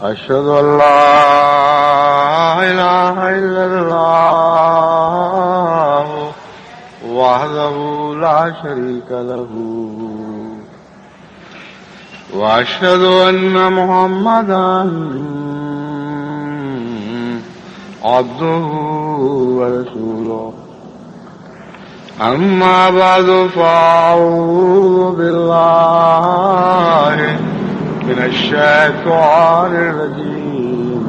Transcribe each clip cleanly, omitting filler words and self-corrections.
أشهد أن لا إله إلا الله وحده لا شريك له وأشهد أن محمدا عبده ورسوله أما بعد فأعوذ بالله من الشيطان الرجيم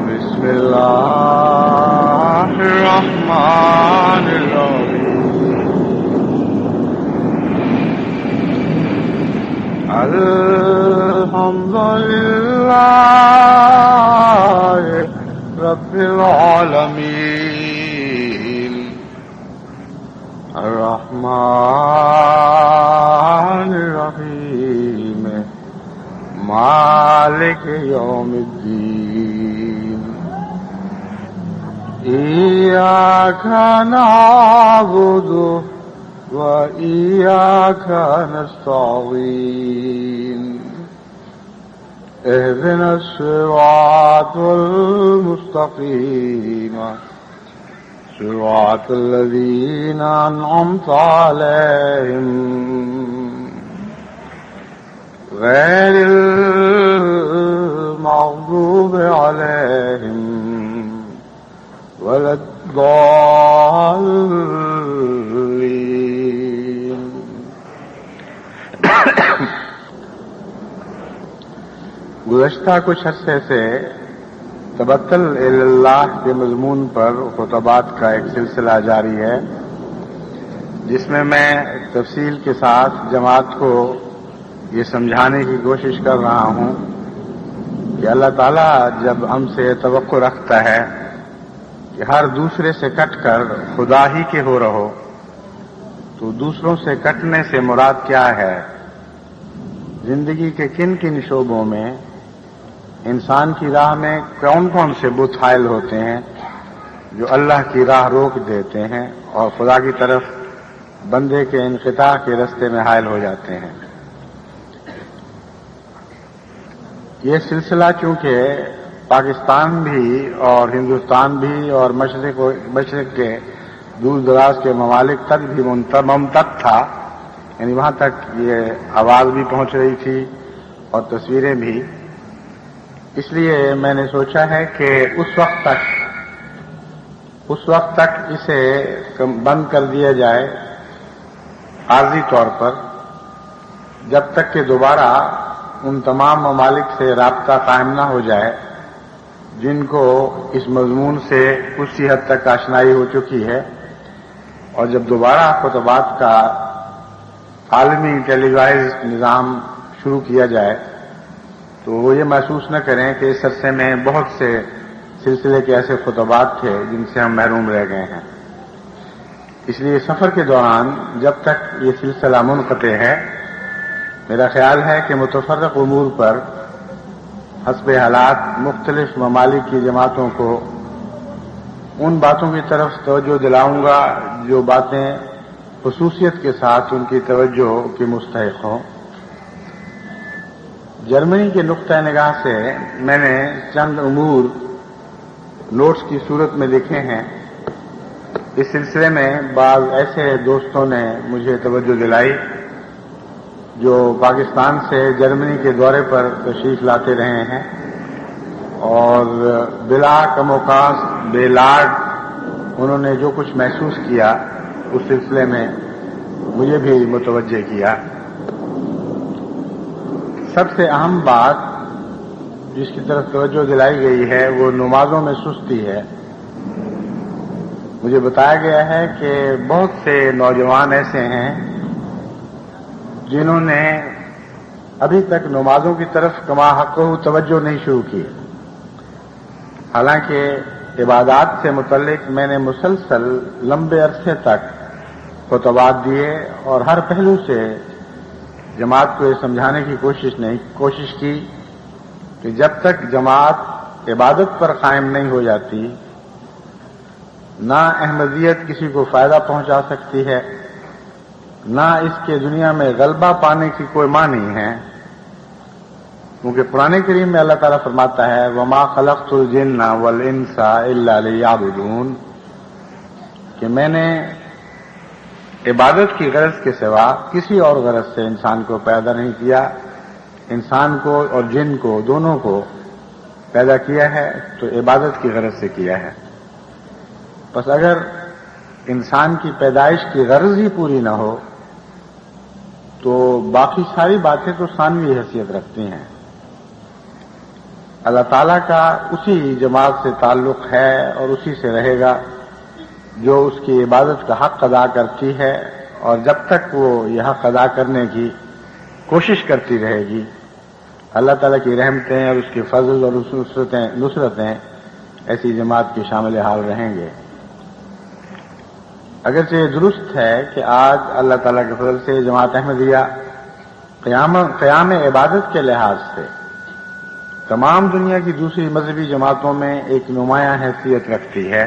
بسم الله الرحمن الرحيم الحمد لله رب العالمين الرحمن الرحيم مالك يوم الدين إياك نعبد وإياك نستعين اهدنا الصراط المستقيم صراط الذين أنعمت عليهم غير المغضوب عليهم ولا الضالين گزشتہ کچھ عرصے سے تبتل اللہ کے مضمون پر خطبات کا ایک سلسلہ جاری ہے، جس میں تفصیل کے ساتھ جماعت کو یہ سمجھانے کی کوشش کر رہا ہوں کہ اللہ تعالیٰ جب ہم سے توقع رکھتا ہے کہ ہر دوسرے سے کٹ کر خدا ہی کے ہو رہو، تو دوسروں سے کٹنے سے مراد کیا ہے؟ زندگی کے کن کن شعبوں میں انسان کی راہ میں کون کون سے بت حائل ہوتے ہیں جو اللہ کی راہ روک دیتے ہیں اور خدا کی طرف بندے کے انقطاع کے رستے میں حائل ہو جاتے ہیں؟ یہ سلسلہ چونکہ پاکستان بھی اور ہندوستان بھی اور مشرق کے دور دراز کے ممالک تک بھی ممتد تھا، یعنی وہاں تک یہ آواز بھی پہنچ رہی تھی اور تصویریں بھی، اس لیے میں نے سوچا ہے کہ اس وقت تک اسے بند کر دیا جائے عارضی طور پر، جب تک کہ دوبارہ ان تمام ممالک سے رابطہ قائم نہ ہو جائے جن کو اس مضمون سے کچھ حد تک آشنائی ہو چکی ہے، اور جب دوبارہ خطبات کا عالمی ٹیلی وائز نظام شروع کیا جائے تو وہ یہ محسوس نہ کریں کہ اس عرصے میں بہت سے سلسلے کے ایسے خطبات تھے جن سے ہم محروم رہ گئے ہیں۔ اس لیے سفر کے دوران جب تک یہ سلسلہ منقطع ہے، میرا خیال ہے کہ متفرق امور پر حسب حالات مختلف ممالک کی جماعتوں کو ان باتوں کی طرف توجہ دلاؤں گا جو باتیں خصوصیت کے ساتھ ان کی توجہ کی مستحق ہوں۔ جرمنی کے نقطۂ نگاہ سے میں نے چند امور نوٹس کی صورت میں لکھے ہیں۔ اس سلسلے میں بعض ایسے دوستوں نے مجھے توجہ دلائی جو پاکستان سے جرمنی کے دورے پر تشریف لاتے رہے ہیں اور بلا کم اوقات بے لاڈ انہوں نے جو کچھ محسوس کیا اس سلسلے میں مجھے بھی متوجہ کیا۔ سب سے اہم بات جس کی طرف توجہ دلائی گئی ہے وہ نمازوں میں سستی ہے۔ مجھے بتایا گیا ہے کہ بہت سے نوجوان ایسے ہیں جنہوں نے ابھی تک نمازوں کی طرف کما حقہ توجہ نہیں شروع کی، حالانکہ عبادات سے متعلق میں نے مسلسل لمبے عرصے تک خطبات دیے اور ہر پہلو سے جماعت کو یہ سمجھانے کی کوشش کی کہ جب تک جماعت عبادت پر قائم نہیں ہو جاتی نہ احمدیت کسی کو فائدہ پہنچا سکتی ہے، نہ اس کے دنیا میں غلبہ پانے کی کوئی معنی ہے، کیونکہ قرآن کریم میں اللہ تعالیٰ فرماتا ہے وما خلقت الجن والانس الا لیعبدون، کہ میں نے عبادت کی غرض کے سوا کسی اور غرض سے انسان کو پیدا نہیں کیا، انسان کو اور جن کو دونوں کو پیدا کیا ہے تو عبادت کی غرض سے کیا ہے۔ بس اگر انسان کی پیدائش کی غرض ہی پوری نہ ہو تو باقی ساری باتیں تو ثانوی حیثیت رکھتی ہیں۔ اللہ تعالیٰ کا اسی جماعت سے تعلق ہے اور اسی سے رہے گا جو اس کی عبادت کا حق ادا کرتی ہے، اور جب تک وہ یہ حق ادا کرنے کی کوشش کرتی رہے گی اللہ تعالیٰ کی رحمتیں اور اس کے فضل اور نصرتیں ایسی جماعت کے شامل حال رہیں گے۔ اگرچہ یہ درست ہے کہ آج اللہ تعالیٰ کے فضل سے جماعت احمدیہ قیام عبادت کے لحاظ سے تمام دنیا کی دوسری مذہبی جماعتوں میں ایک نمایاں حیثیت رکھتی ہے،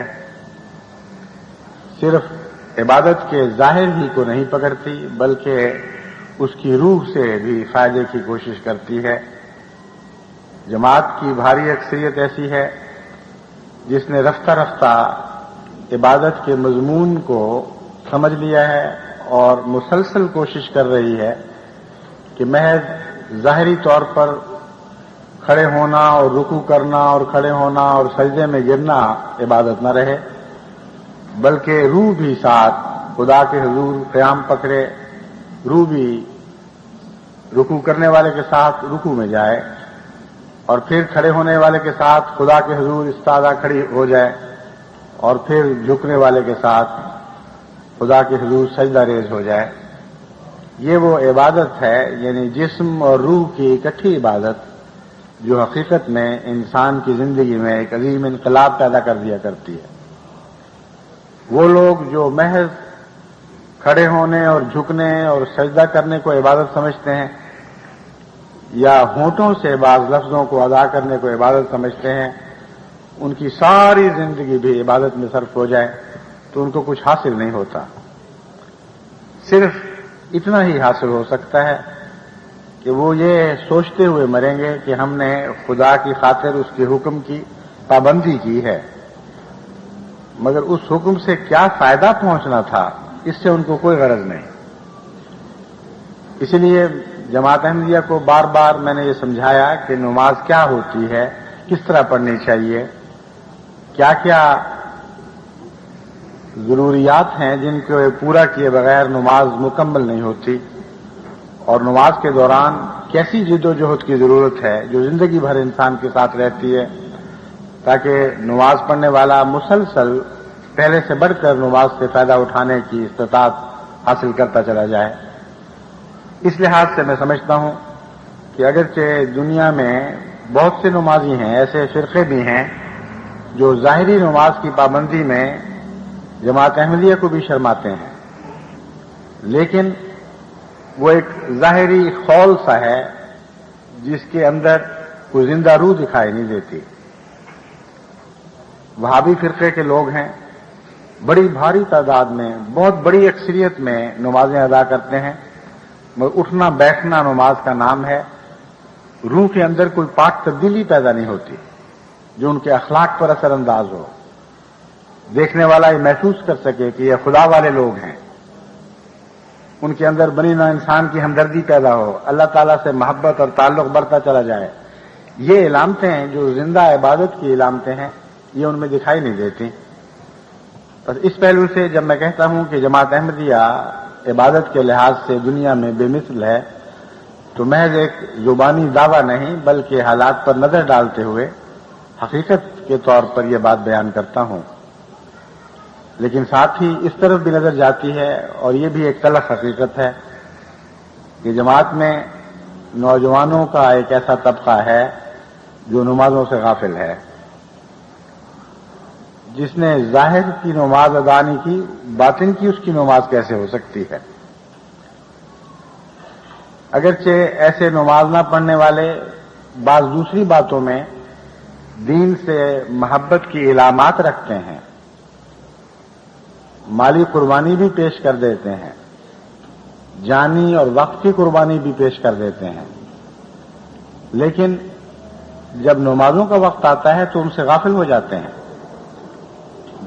صرف عبادت کے ظاہر ہی کو نہیں پکڑتی بلکہ اس کی روح سے بھی فائدے کی کوشش کرتی ہے۔ جماعت کی بھاری اکثریت ایسی ہے جس نے رفتہ رفتہ عبادت کے مضمون کو سمجھ لیا ہے اور مسلسل کوشش کر رہی ہے کہ محض ظاہری طور پر کھڑے ہونا اور رکوع کرنا اور کھڑے ہونا اور سجدے میں گرنا عبادت نہ رہے، بلکہ روح بھی ساتھ خدا کے حضور قیام پکڑے، روح بھی رکوع کرنے والے کے ساتھ رکوع میں جائے اور پھر کھڑے ہونے والے کے ساتھ خدا کے حضور استادہ کھڑی ہو جائے اور پھر جھکنے والے کے ساتھ خدا کے حضور سجدہ ریز ہو جائے۔ یہ وہ عبادت ہے، یعنی جسم اور روح کی اکٹھی عبادت جو حقیقت میں انسان کی زندگی میں ایک عظیم انقلاب پیدا کر دیا کرتی ہے۔ وہ لوگ جو محض کھڑے ہونے اور جھکنے اور سجدہ کرنے کو عبادت سمجھتے ہیں یا ہونٹوں سے بعض لفظوں کو ادا کرنے کو عبادت سمجھتے ہیں، ان کی ساری زندگی بھی عبادت میں صرف ہو جائے تو ان کو کچھ حاصل نہیں ہوتا۔ صرف اتنا ہی حاصل ہو سکتا ہے کہ وہ یہ سوچتے ہوئے مریں گے کہ ہم نے خدا کی خاطر اس کے حکم کی پابندی کی ہے، مگر اس حکم سے کیا فائدہ پہنچنا تھا اس سے ان کو کوئی غرض نہیں۔ اسی لیے جماعت احمدیہ کو بار بار میں نے یہ سمجھایا کہ نماز کیا ہوتی ہے، کس طرح پڑھنی چاہیے، کیا کیا ضروریات ہیں جن کو پورا کیے بغیر نماز مکمل نہیں ہوتی، اور نماز کے دوران کیسی جد و جہد کی ضرورت ہے جو زندگی بھر انسان کے ساتھ رہتی ہے تاکہ نماز پڑھنے والا مسلسل پہلے سے بڑھ کر نماز سے فائدہ اٹھانے کی استطاعت حاصل کرتا چلا جائے۔ اس لحاظ سے میں سمجھتا ہوں کہ اگرچہ دنیا میں بہت سے نمازی ہیں، ایسے فرقے بھی ہیں جو ظاہری نماز کی پابندی میں جماعت احمدیہ کو بھی شرماتے ہیں، لیکن وہ ایک ظاہری خول سا ہے جس کے اندر کوئی زندہ روح دکھائی نہیں دیتی۔ وہابی فرقے کے لوگ ہیں، بڑی بھاری تعداد میں، بہت بڑی اکثریت میں نمازیں ادا کرتے ہیں، مگر اٹھنا بیٹھنا نماز کا نام ہے، روح کے اندر کوئی پاک تبدیلی پیدا نہیں ہوتی جو ان کے اخلاق پر اثر انداز ہو، دیکھنے والا یہ محسوس کر سکے کہ یہ خدا والے لوگ ہیں، ان کے اندر بنی نوع انسان کی ہمدردی پیدا ہو، اللہ تعالیٰ سے محبت اور تعلق بڑھتا چلا جائے۔ یہ علامتیں ہیں جو زندہ عبادت کی علامتیں ہیں، یہ ان میں دکھائی نہیں دیتی۔ بس اس پہلو سے جب میں کہتا ہوں کہ جماعت احمدیہ عبادت کے لحاظ سے دنیا میں بے مثل ہے تو محض ایک زبانی دعویٰ نہیں بلکہ حالات پر نظر ڈالتے ہوئے حقیقت کے طور پر یہ بات بیان کرتا ہوں، لیکن ساتھ ہی اس طرف بھی نظر جاتی ہے اور یہ بھی ایک تلخ حقیقت ہے کہ جماعت میں نوجوانوں کا ایک ایسا طبقہ ہے جو نمازوں سے غافل ہے، جس نے ظاہر کی نماز ادا نہیں کی، باطن کی اس کی نماز کیسے ہو سکتی ہے؟ اگرچہ ایسے نماز نہ پڑھنے والے بعض دوسری باتوں میں دین سے محبت کی علامات رکھتے ہیں، مالی قربانی بھی پیش کر دیتے ہیں، جانی اور وقت کی قربانی بھی پیش کر دیتے ہیں، لیکن جب نمازوں کا وقت آتا ہے تو ان سے غافل ہو جاتے ہیں،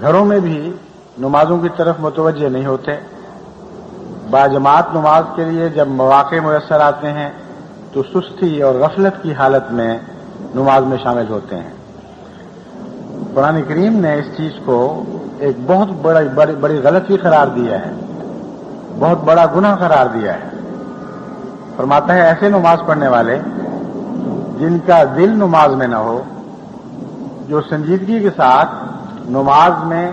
گھروں میں بھی نمازوں کی طرف متوجہ نہیں ہوتے، باجماعت نماز کے لیے جب مواقع میسر آتے ہیں تو سستی اور غفلت کی حالت میں نماز میں شامل ہوتے ہیں۔ قرآن کریم نے اس چیز کو ایک بہت بڑی غلطی قرار دیا ہے، بہت بڑا گناہ قرار دیا ہے۔ فرماتا ہے ایسے نماز پڑھنے والے جن کا دل نماز میں نہ ہو، جو سنجیدگی کے ساتھ نماز میں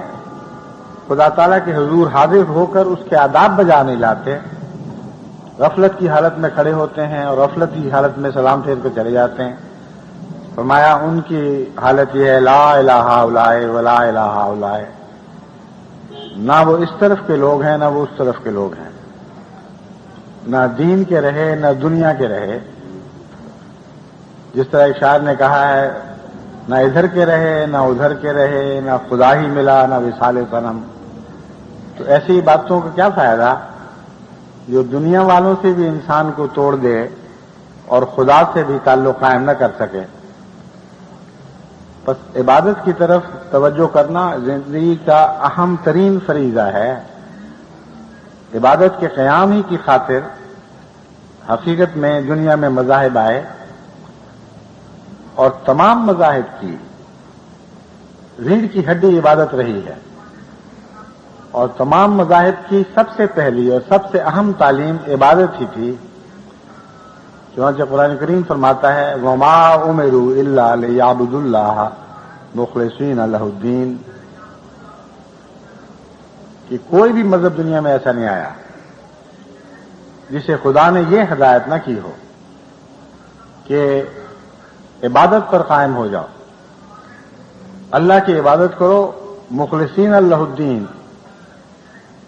خدا تعالیٰ کے حضور حاضر ہو کر اس کے آداب بجا نہیں لاتے، غفلت کی حالت میں کھڑے ہوتے ہیں اور غفلت کی حالت میں سلام پھیر کر چلے جاتے ہیں۔ فرمایا ان کی حالت یہ ہے لا الہ الا ولا الہ الا، نہ وہ اس طرف کے لوگ ہیں نہ وہ اس طرف کے لوگ ہیں، نہ دین کے رہے نہ دنیا کے رہے۔ جس طرح ایک شاعر نے کہا ہے نہ ادھر کے رہے نہ ادھر کے رہے، نہ خدا ہی ملا نہ وصال صنم۔ تو ایسی باتوں کا کیا فائدہ جو دنیا والوں سے بھی انسان کو توڑ دے اور خدا سے بھی تعلق قائم نہ کر سکے۔ بس عبادت کی طرف توجہ کرنا زندگی کا اہم ترین فریضہ ہے۔ عبادت کے قیام ہی کی خاطر حقیقت میں دنیا میں مذاہب آئے، اور تمام مذاہب کی ریڑھ کی ہڈی عبادت رہی ہے، اور تمام مذاہب کی سب سے پہلی اور سب سے اہم تعلیم عبادت ہی تھی۔ چنانچہ قرآن کریم فرماتا ہے وما امروا الا لیعبدوا اللہ مخلصین لہ الدین، کہ کوئی بھی مذہب دنیا میں ایسا نہیں آیا جسے خدا نے یہ ہدایت نہ کی ہو کہ عبادت پر قائم ہو جاؤ، اللہ کی عبادت کرو، مخلصین لہ الدین،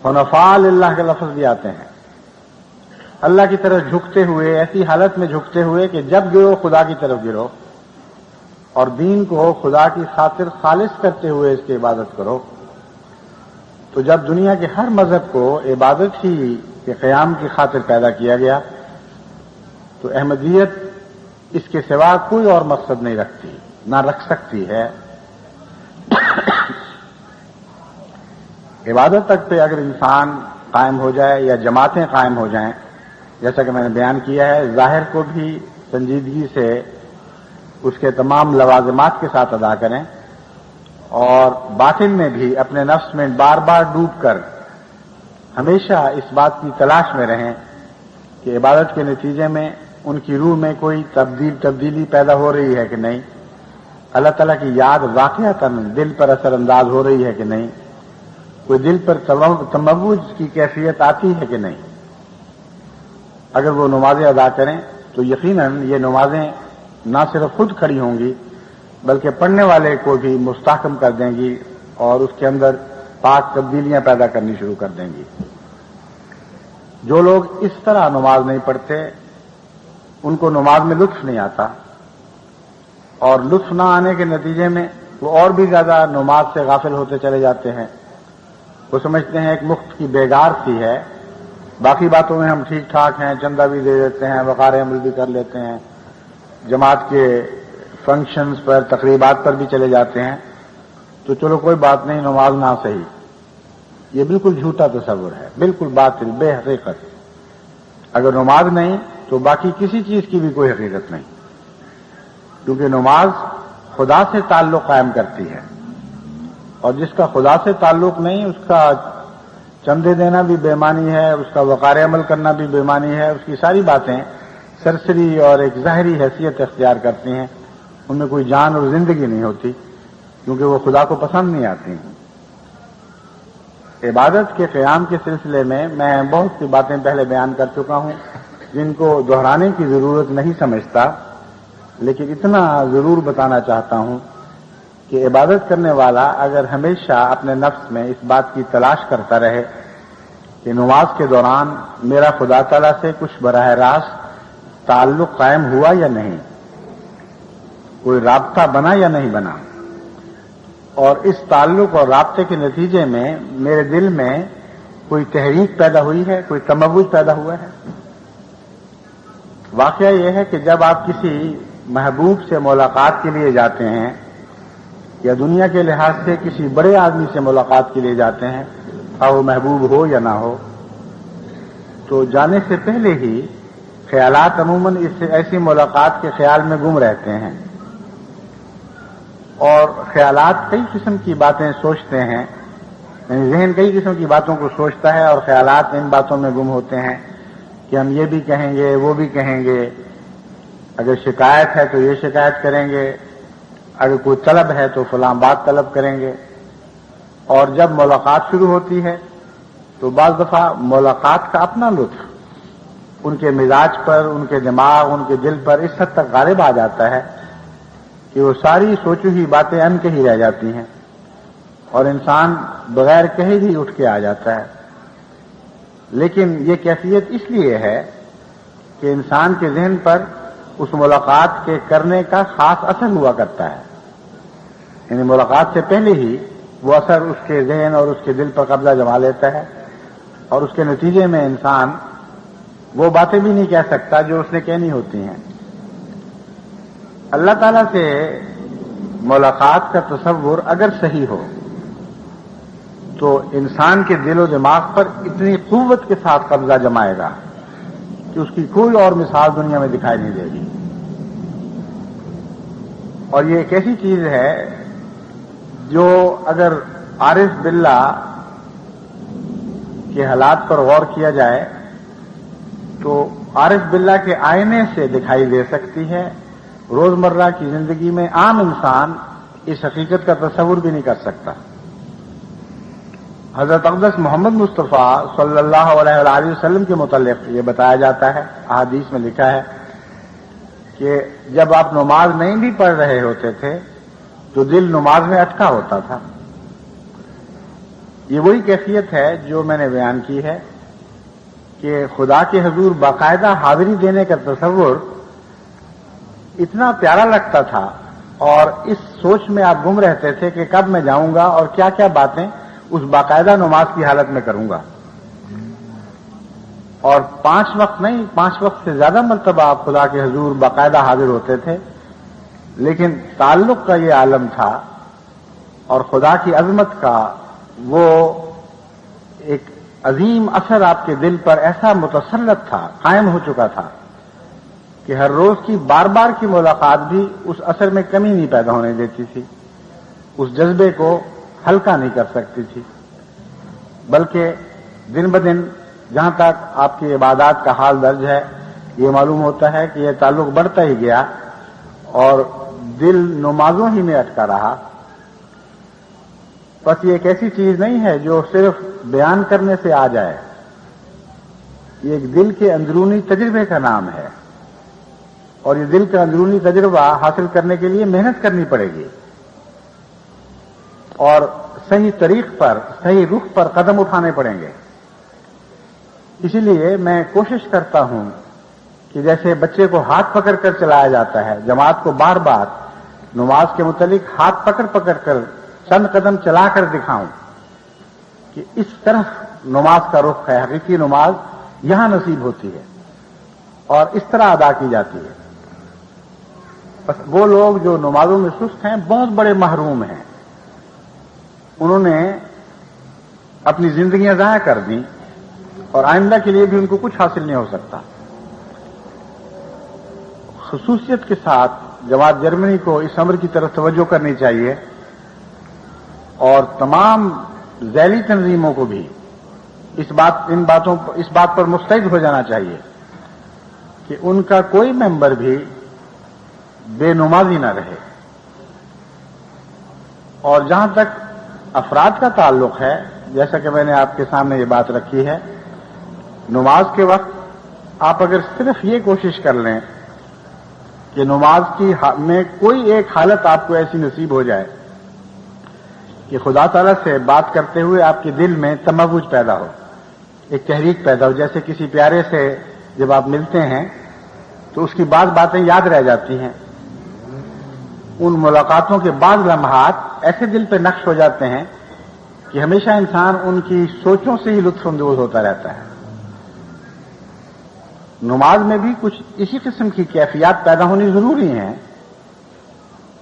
حنفاء للہ کے لفظ بھی آتے ہیں، اللہ کی طرف جھکتے ہوئے، ایسی حالت میں جھکتے ہوئے کہ جب گرو خدا کی طرف گرو، اور دین کو خدا کی خاطر خالص کرتے ہوئے اس کی عبادت کرو۔ تو جب دنیا کے ہر مذہب کو عبادت ہی کے قیام کی خاطر پیدا کیا گیا، تو احمدیت اس کے سوا کوئی اور مقصد نہیں رکھتی، نہ رکھ سکتی ہے۔ عبادت تک پہ اگر انسان قائم ہو جائے یا جماعتیں قائم ہو جائیں، جیسا کہ میں نے بیان کیا ہے، ظاہر کو بھی سنجیدگی سے اس کے تمام لوازمات کے ساتھ ادا کریں، اور باطن میں بھی اپنے نفس میں بار بار ڈوب کر ہمیشہ اس بات کی تلاش میں رہیں کہ عبادت کے نتیجے میں ان کی روح میں کوئی تبدیلی پیدا ہو رہی ہے کہ نہیں، اللہ تعالیٰ کی یاد واقعتاً دل پر اثر انداز ہو رہی ہے کہ نہیں، کوئی دل پر تموج کی کیفیت آتی ہے کہ نہیں۔ اگر وہ نمازیں ادا کریں تو یقیناً یہ نمازیں نہ صرف خود کھڑی ہوں گی بلکہ پڑھنے والے کو بھی مستحکم کر دیں گی اور اس کے اندر پاک تبدیلیاں پیدا کرنی شروع کر دیں گی۔ جو لوگ اس طرح نماز نہیں پڑھتے ان کو نماز میں لطف نہیں آتا، اور لطف نہ آنے کے نتیجے میں وہ اور بھی زیادہ نماز سے غافل ہوتے چلے جاتے ہیں۔ وہ سمجھتے ہیں ایک مفت کی بیگار سی ہے، باقی باتوں میں ہم ٹھیک ٹھاک ہیں، چندہ بھی دے دیتے ہیں، وقار عمل بھی کر لیتے ہیں، جماعت کے فنکشنز پر تقریبات پر بھی چلے جاتے ہیں، تو چلو کوئی بات نہیں، نماز نہ صحیح۔ یہ بالکل جھوٹا تصور ہے، بالکل باطل، بے حقیقت۔ اگر نماز نہیں تو باقی کسی چیز کی بھی کوئی حقیقت نہیں، کیونکہ نماز خدا سے تعلق قائم کرتی ہے، اور جس کا خدا سے تعلق نہیں اس کا چندے دینا بھی بے معنی ہے، اس کا وقار عمل کرنا بھی بے معنی ہے، اس کی ساری باتیں سرسری اور ایک ظاہری حیثیت اختیار کرتی ہیں، ان میں کوئی جان اور زندگی نہیں ہوتی، کیونکہ وہ خدا کو پسند نہیں آتی ہیں۔ عبادت کے قیام کے سلسلے میں بہت سی باتیں پہلے بیان کر چکا ہوں جن کو دہرانے کی ضرورت نہیں سمجھتا، لیکن اتنا ضرور بتانا چاہتا ہوں کہ عبادت کرنے والا اگر ہمیشہ اپنے نفس میں اس بات کی تلاش کرتا رہے کہ نماز کے دوران میرا خدا تعالیٰ سے کچھ براہ راست تعلق قائم ہوا یا نہیں، کوئی رابطہ بنا یا نہیں بنا، اور اس تعلق اور رابطے کے نتیجے میں میرے دل میں کوئی تحریک پیدا ہوئی ہے، کوئی تموج پیدا ہوا ہے۔ واقعہ یہ ہے کہ جب آپ کسی محبوب سے ملاقات کے لیے جاتے ہیں یا دنیا کے لحاظ سے کسی بڑے آدمی سے ملاقات کے لیے جاتے ہیں، خواہ وہ محبوب ہو یا نہ ہو، تو جانے سے پہلے ہی خیالات عموماً اس ایسی ملاقات کے خیال میں گم رہتے ہیں، اور خیالات کئی قسم کی باتیں سوچتے ہیں، یعنی ذہن کئی قسم کی باتوں کو سوچتا ہے اور خیالات ان باتوں میں گم ہوتے ہیں کہ ہم یہ بھی کہیں گے، وہ بھی کہیں گے، اگر شکایت ہے تو یہ شکایت کریں گے، اگر کوئی طلب ہے تو فلاں بات طلب کریں گے، اور جب ملاقات شروع ہوتی ہے تو بعض دفعہ ملاقات کا اپنا لطف ان کے مزاج پر، ان کے دماغ، ان کے دل پر اس حد تک غالب آ جاتا ہے کہ وہ ساری سوچی ہوئی باتیں ان کے ہی رہ جاتی ہیں اور انسان بغیر کہے ہی اٹھ کے آ جاتا ہے۔ لیکن یہ کیفیت اس لیے ہے کہ انسان کے ذہن پر اس ملاقات کے کرنے کا خاص اثر ہوا کرتا ہے، یعنی ملاقات سے پہلے ہی وہ اثر اس کے ذہن اور اس کے دل پر قبضہ جما لیتا ہے، اور اس کے نتیجے میں انسان وہ باتیں بھی نہیں کہہ سکتا جو اس نے کہنی ہوتی ہیں۔ اللہ تعالیٰ سے ملاقات کا تصور اگر صحیح ہو تو انسان کے دل و دماغ پر اتنی قوت کے ساتھ قبضہ جمائے گا کہ اس کی کوئی اور مثال دنیا میں دکھائی نہیں دے گی، اور یہ ایک ایسی چیز ہے جو اگر عارف باللہ کے حالات پر غور کیا جائے تو عارف باللہ کے آئینے سے دکھائی دے سکتی ہے، روزمرہ کی زندگی میں عام انسان اس حقیقت کا تصور بھی نہیں کر سکتا۔ حضرت اقدس محمد مصطفیٰ صلی اللہ علیہ وآلہ وسلم کے متعلق یہ بتایا جاتا ہے، احادیث میں لکھا ہے کہ جب آپ نماز نہیں بھی پڑھ رہے ہوتے تھے تو دل نماز میں اٹکا ہوتا تھا۔ یہ وہی کیفیت ہے جو میں نے بیان کی ہے کہ خدا کے حضور باقاعدہ حاضری دینے کا تصور اتنا پیارا لگتا تھا، اور اس سوچ میں آپ گم رہتے تھے کہ کب میں جاؤں گا اور کیا کیا باتیں اس باقاعدہ نماز کی حالت میں کروں گا، اور 5 وقت نہیں، 5 وقت سے زیادہ مرتبہ آپ خدا کے حضور باقاعدہ حاضر ہوتے تھے، لیکن تعلق کا یہ عالم تھا اور خدا کی عظمت کا وہ ایک عظیم اثر آپ کے دل پر ایسا متسلط تھا، قائم ہو چکا تھا کہ ہر روز کی بار بار کی ملاقات بھی اس اثر میں کمی نہیں پیدا ہونے دیتی تھی، اس جذبے کو ہلکا نہیں کر سکتی تھی، بلکہ دن بدن جہاں تک آپ کی عبادات کا حال درج ہے یہ معلوم ہوتا ہے کہ یہ تعلق بڑھتا ہی گیا اور دل نمازوں ہی میں اٹکا رہا۔ بس یہ ایک ایسی چیز نہیں ہے جو صرف بیان کرنے سے آ جائے، یہ ایک دل کے اندرونی تجربے کا نام ہے، اور یہ دل کا اندرونی تجربہ حاصل کرنے کے لیے محنت کرنی پڑے گی اور صحیح طریق پر، صحیح رخ پر قدم اٹھانے پڑیں گے۔ اسی لیے میں کوشش کرتا ہوں کہ جیسے بچے کو ہاتھ پکڑ کر چلایا جاتا ہے، جماعت کو بار بار نماز کے متعلق ہاتھ پکڑ پکڑ کر چند قدم چلا کر دکھاؤں کہ اس طرف نماز کا رخ ہے، حقیقی نماز یہاں نصیب ہوتی ہے اور اس طرح ادا کی جاتی ہے۔ بس وہ لوگ جو نمازوں میں سست ہیں بہت بڑے محروم ہیں، انہوں نے اپنی زندگیاں ضائع کر دیں اور آئندہ کے لیے بھی ان کو کچھ حاصل نہیں ہو سکتا۔ خصوصیت کے ساتھ جماعت جرمنی کو اس امر کی طرف توجہ کرنی چاہیے اور تمام ذیلی تنظیموں کو بھی اس بات پر مستعد ہو جانا چاہیے کہ ان کا کوئی ممبر بھی بے نمازی نہ رہے، اور جہاں تک افراد کا تعلق ہے، جیسا کہ میں نے آپ کے سامنے یہ بات رکھی ہے، نماز کے وقت آپ اگر صرف یہ کوشش کر لیں کہ نماز کی میں کوئی ایک حالت آپ کو ایسی نصیب ہو جائے کہ خدا تعالیٰ سے بات کرتے ہوئے آپ کے دل میں تموج پیدا ہو، ایک تحریک پیدا ہو، جیسے کسی پیارے سے جب آپ ملتے ہیں تو اس کی بعض باتیں یاد رہ جاتی ہیں، ان ملاقاتوں کے بعض لمحات ایسے دل پہ نقش ہو جاتے ہیں کہ ہمیشہ انسان ان کی سوچوں سے ہی لطف اندوز ہوتا رہتا ہے۔ नमाज में भी कुछ इसी किस्म की कैफियत पैदा होनी जरूरी हैं।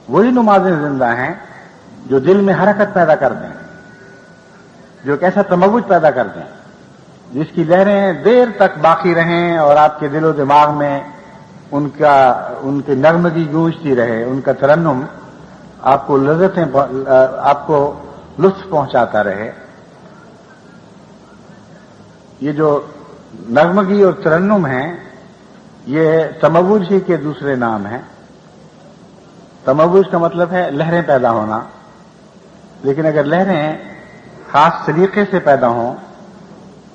वही नमाजें जिंदा हैं जो दिल में हरकत पैदा कर दें, जो एक ऐसा तमव्वुज पैदा कर दें जिसकी लहरें देर तक बाकी रहें और आपके दिलो दिमाग में उनके नगमगी गूंजती रहे, उनका तरन्नुम आपको लज़्ज़तें, आपको लुत्फ पहुंचाता रहे। ये जो नगमगी और तरन्नुम है, ये तमव्वुज ही के दूसरे नाम हैं। तमव्वुज का मतलब है लहरें पैदा होना, लेकिन अगर लहरें खास तरीके से पैदा हों,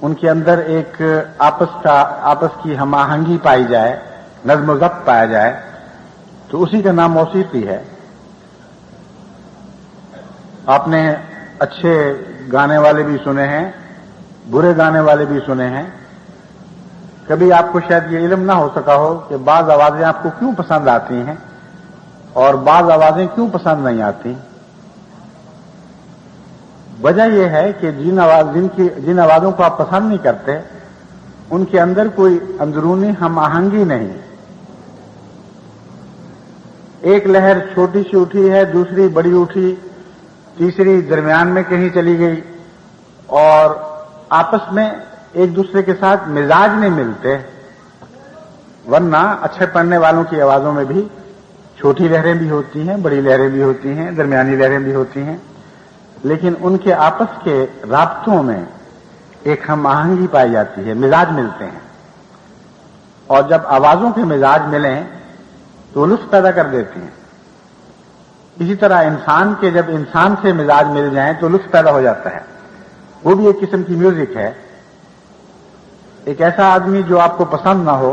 उनके अंदर एक आपस की हम आहंगी पाई जाए, नज़्म व ज़ब्त पाया जाए, तो उसी का नाम मौसीकी है। आपने अच्छे गाने वाले भी सुने हैं, बुरे गाने वाले भी सुने हैं। कभी आपको शायद ये इल्म ना हो सका हो कि बाज़ आवाजें आपको क्यों पसंद आती हैं और बाज़ आवाजें क्यों पसंद नहीं आती। वजह यह है कि जिन आवाजों को आप पसंद नहीं करते, उनके अंदर कोई अंदरूनी हम आहंगी नहीं। एक लहर छोटी सी उठी है, दूसरी बड़ी उठी, तीसरी दरमियान में कहीं चली गई, और आपस में एक दूसरे के साथ मिजाज नहीं मिलते। वरना अच्छे पढ़ने वालों की आवाजों में भी छोटी लहरें भी होती हैं, बड़ी लहरें भी होती हैं, दरमियानी लहरें भी होती हैं, लेकिन उनके आपस के राब्तों में एक हम आहंगी पाई जाती है, मिजाज मिलते हैं। और जब आवाजों के मिजाज मिलें तो लुत्फ पैदा कर देती हैं। इसी तरह इंसान के जब इंसान से मिजाज मिल जाएं तो लुत्फ पैदा हो जाता है। वो भी एक किस्म की म्यूजिक है। एक ऐसा आदमी जो आपको पसंद ना हो,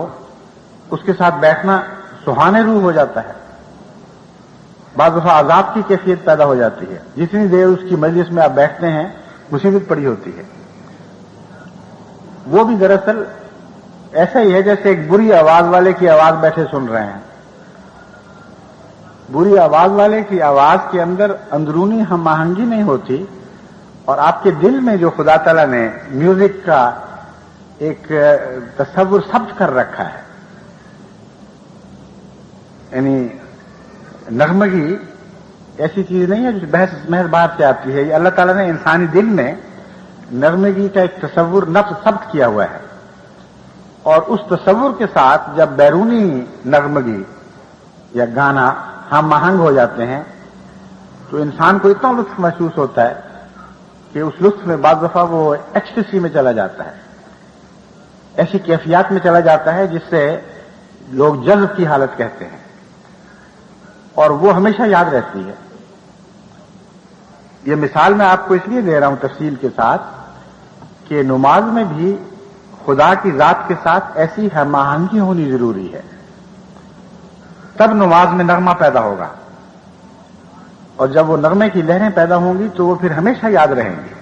उसके साथ बैठना सुहाने रूह हो जाता है। बाज़ दफा आजाब की कैफियत पैदा हो जाती है। जितनी देर उसकी मजलिस में आप बैठते हैं, मुसीबत पड़ी होती है। वो भी दरअसल ऐसा ही है जैसे एक बुरी आवाज वाले की आवाज बैठे सुन रहे हैं। बुरी आवाज वाले की आवाज के अंदर अंदरूनी हम आहंगी नहीं होती, और आपके दिल में जो खुदा ताला ने म्यूजिक का एक तस्वुर सब्त कर रखा है, यानी नगमगी ऐसी चीज नहीं है जो महज बाहर से आती है। ये अल्लाह ताला ने इंसानी दिल में नगमगी का एक तस्वुर नफ्स सब्त किया हुआ है, और उस तस्वुर के साथ जब बैरूनी नगमगी या गाना हम आहंग हो जाते हैं तो इंसान को इतना लुत्फ महसूस होता है कि उस लुत्फ में बाज़ दफा वो एक्सटेसी में चला जाता है, ऐसी कैफियत में चला जाता है जिससे लोग जज्ब की हालत कहते हैं, और वो हमेशा याद रहती है। ये मिसाल मैं आपको इसलिए दे रहा हूं तफसील के साथ कि नमाज में भी खुदा की जात के साथ ऐसी हम आहंगी होनी जरूरी है, तब नमाज में नगमा पैदा होगा। और जब वो नगमे की लहरें पैदा होंगी तो वो फिर हमेशा याद रहेंगी।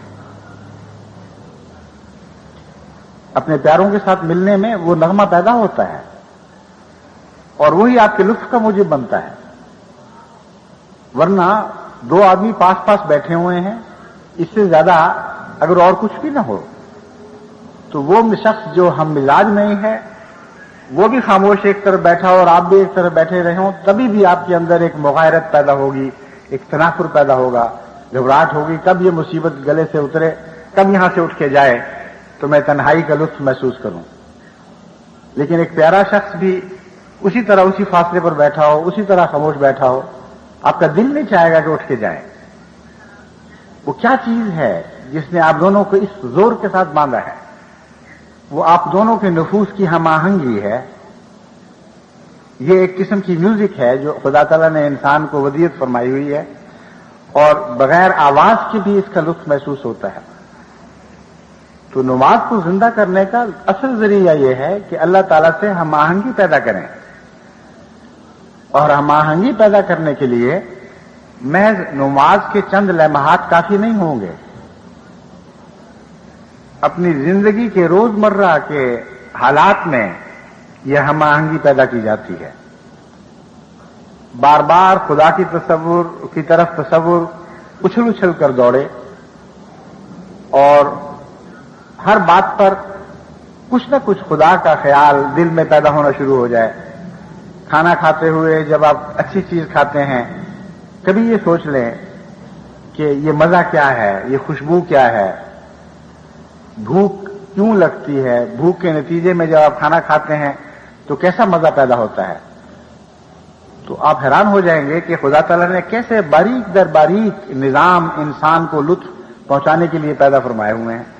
अपने प्यारों के साथ मिलने में वो नगमा पैदा होता है, और वही आपके लुत्फ का मूजिब बनता है। वरना दो आदमी पास पास बैठे हुए हैं, इससे ज्यादा अगर और कुछ भी ना हो तो वो शख्स जो हम मिजाज नहीं है, वो भी खामोश एक तरफ बैठा और आप भी एक तरफ बैठे रहे हों, तभी भी आपके अंदर एक मुगायरत पैदा होगी, एक तनाफुर पैदा होगा, घबराहट होगी, कब ये मुसीबत गले से उतरे, कब यहां से उठ के जाए तो मैं तन्हाई का लुत्फ महसूस करूं। लेकिन एक प्यारा शख्स भी उसी तरह उसी फासले पर बैठा हो, उसी तरह खामोश बैठा हो, आपका दिल नहीं चाहेगा कि उठ के जाए। वो क्या चीज है जिसने आप दोनों को इस जोर के साथ बांधा है? वो आप दोनों के नफूस की हम आहंगी है। ये एक किस्म की म्यूजिक है जो खुदा ताला ने इंसान को वदियत फरमाई हुई है, और बगैर आवाज के भी इसका लुत्फ महसूस होता है। तो नमाज को जिंदा करने का असल जरिया यह है कि अल्लाह ताला से हम आहंगी पैदा करें, और हम आहंगी पैदा करने के लिए महज नमाज के चंद लम्हात काफी नहीं होंगे। अपनी जिंदगी के रोजमर्रा के हालात में यह हम आहंगी पैदा की जाती है। बार बार खुदा की तस्वुर की तरफ तस्वुर उछल उछल कर दौड़े, और हर बात पर कुछ न कुछ खुदा का ख्याल दिल में पैदा होना शुरू हो जाए। खाना खाते हुए जब आप अच्छी चीज खाते हैं, कभी ये सोच लें कि ये मजा क्या है, ये खुशबू क्या है, भूख क्यों लगती है, भूख के नतीजे में जब आप खाना खाते हैं तो कैसा मजा पैदा होता है। तो आप हैरान हो जाएंगे कि खुदा ताला ने कैसे बारीक दर बारीक निजाम इंसान को लुत्फ पहुंचाने के लिए पैदा फरमाए हुए हैं।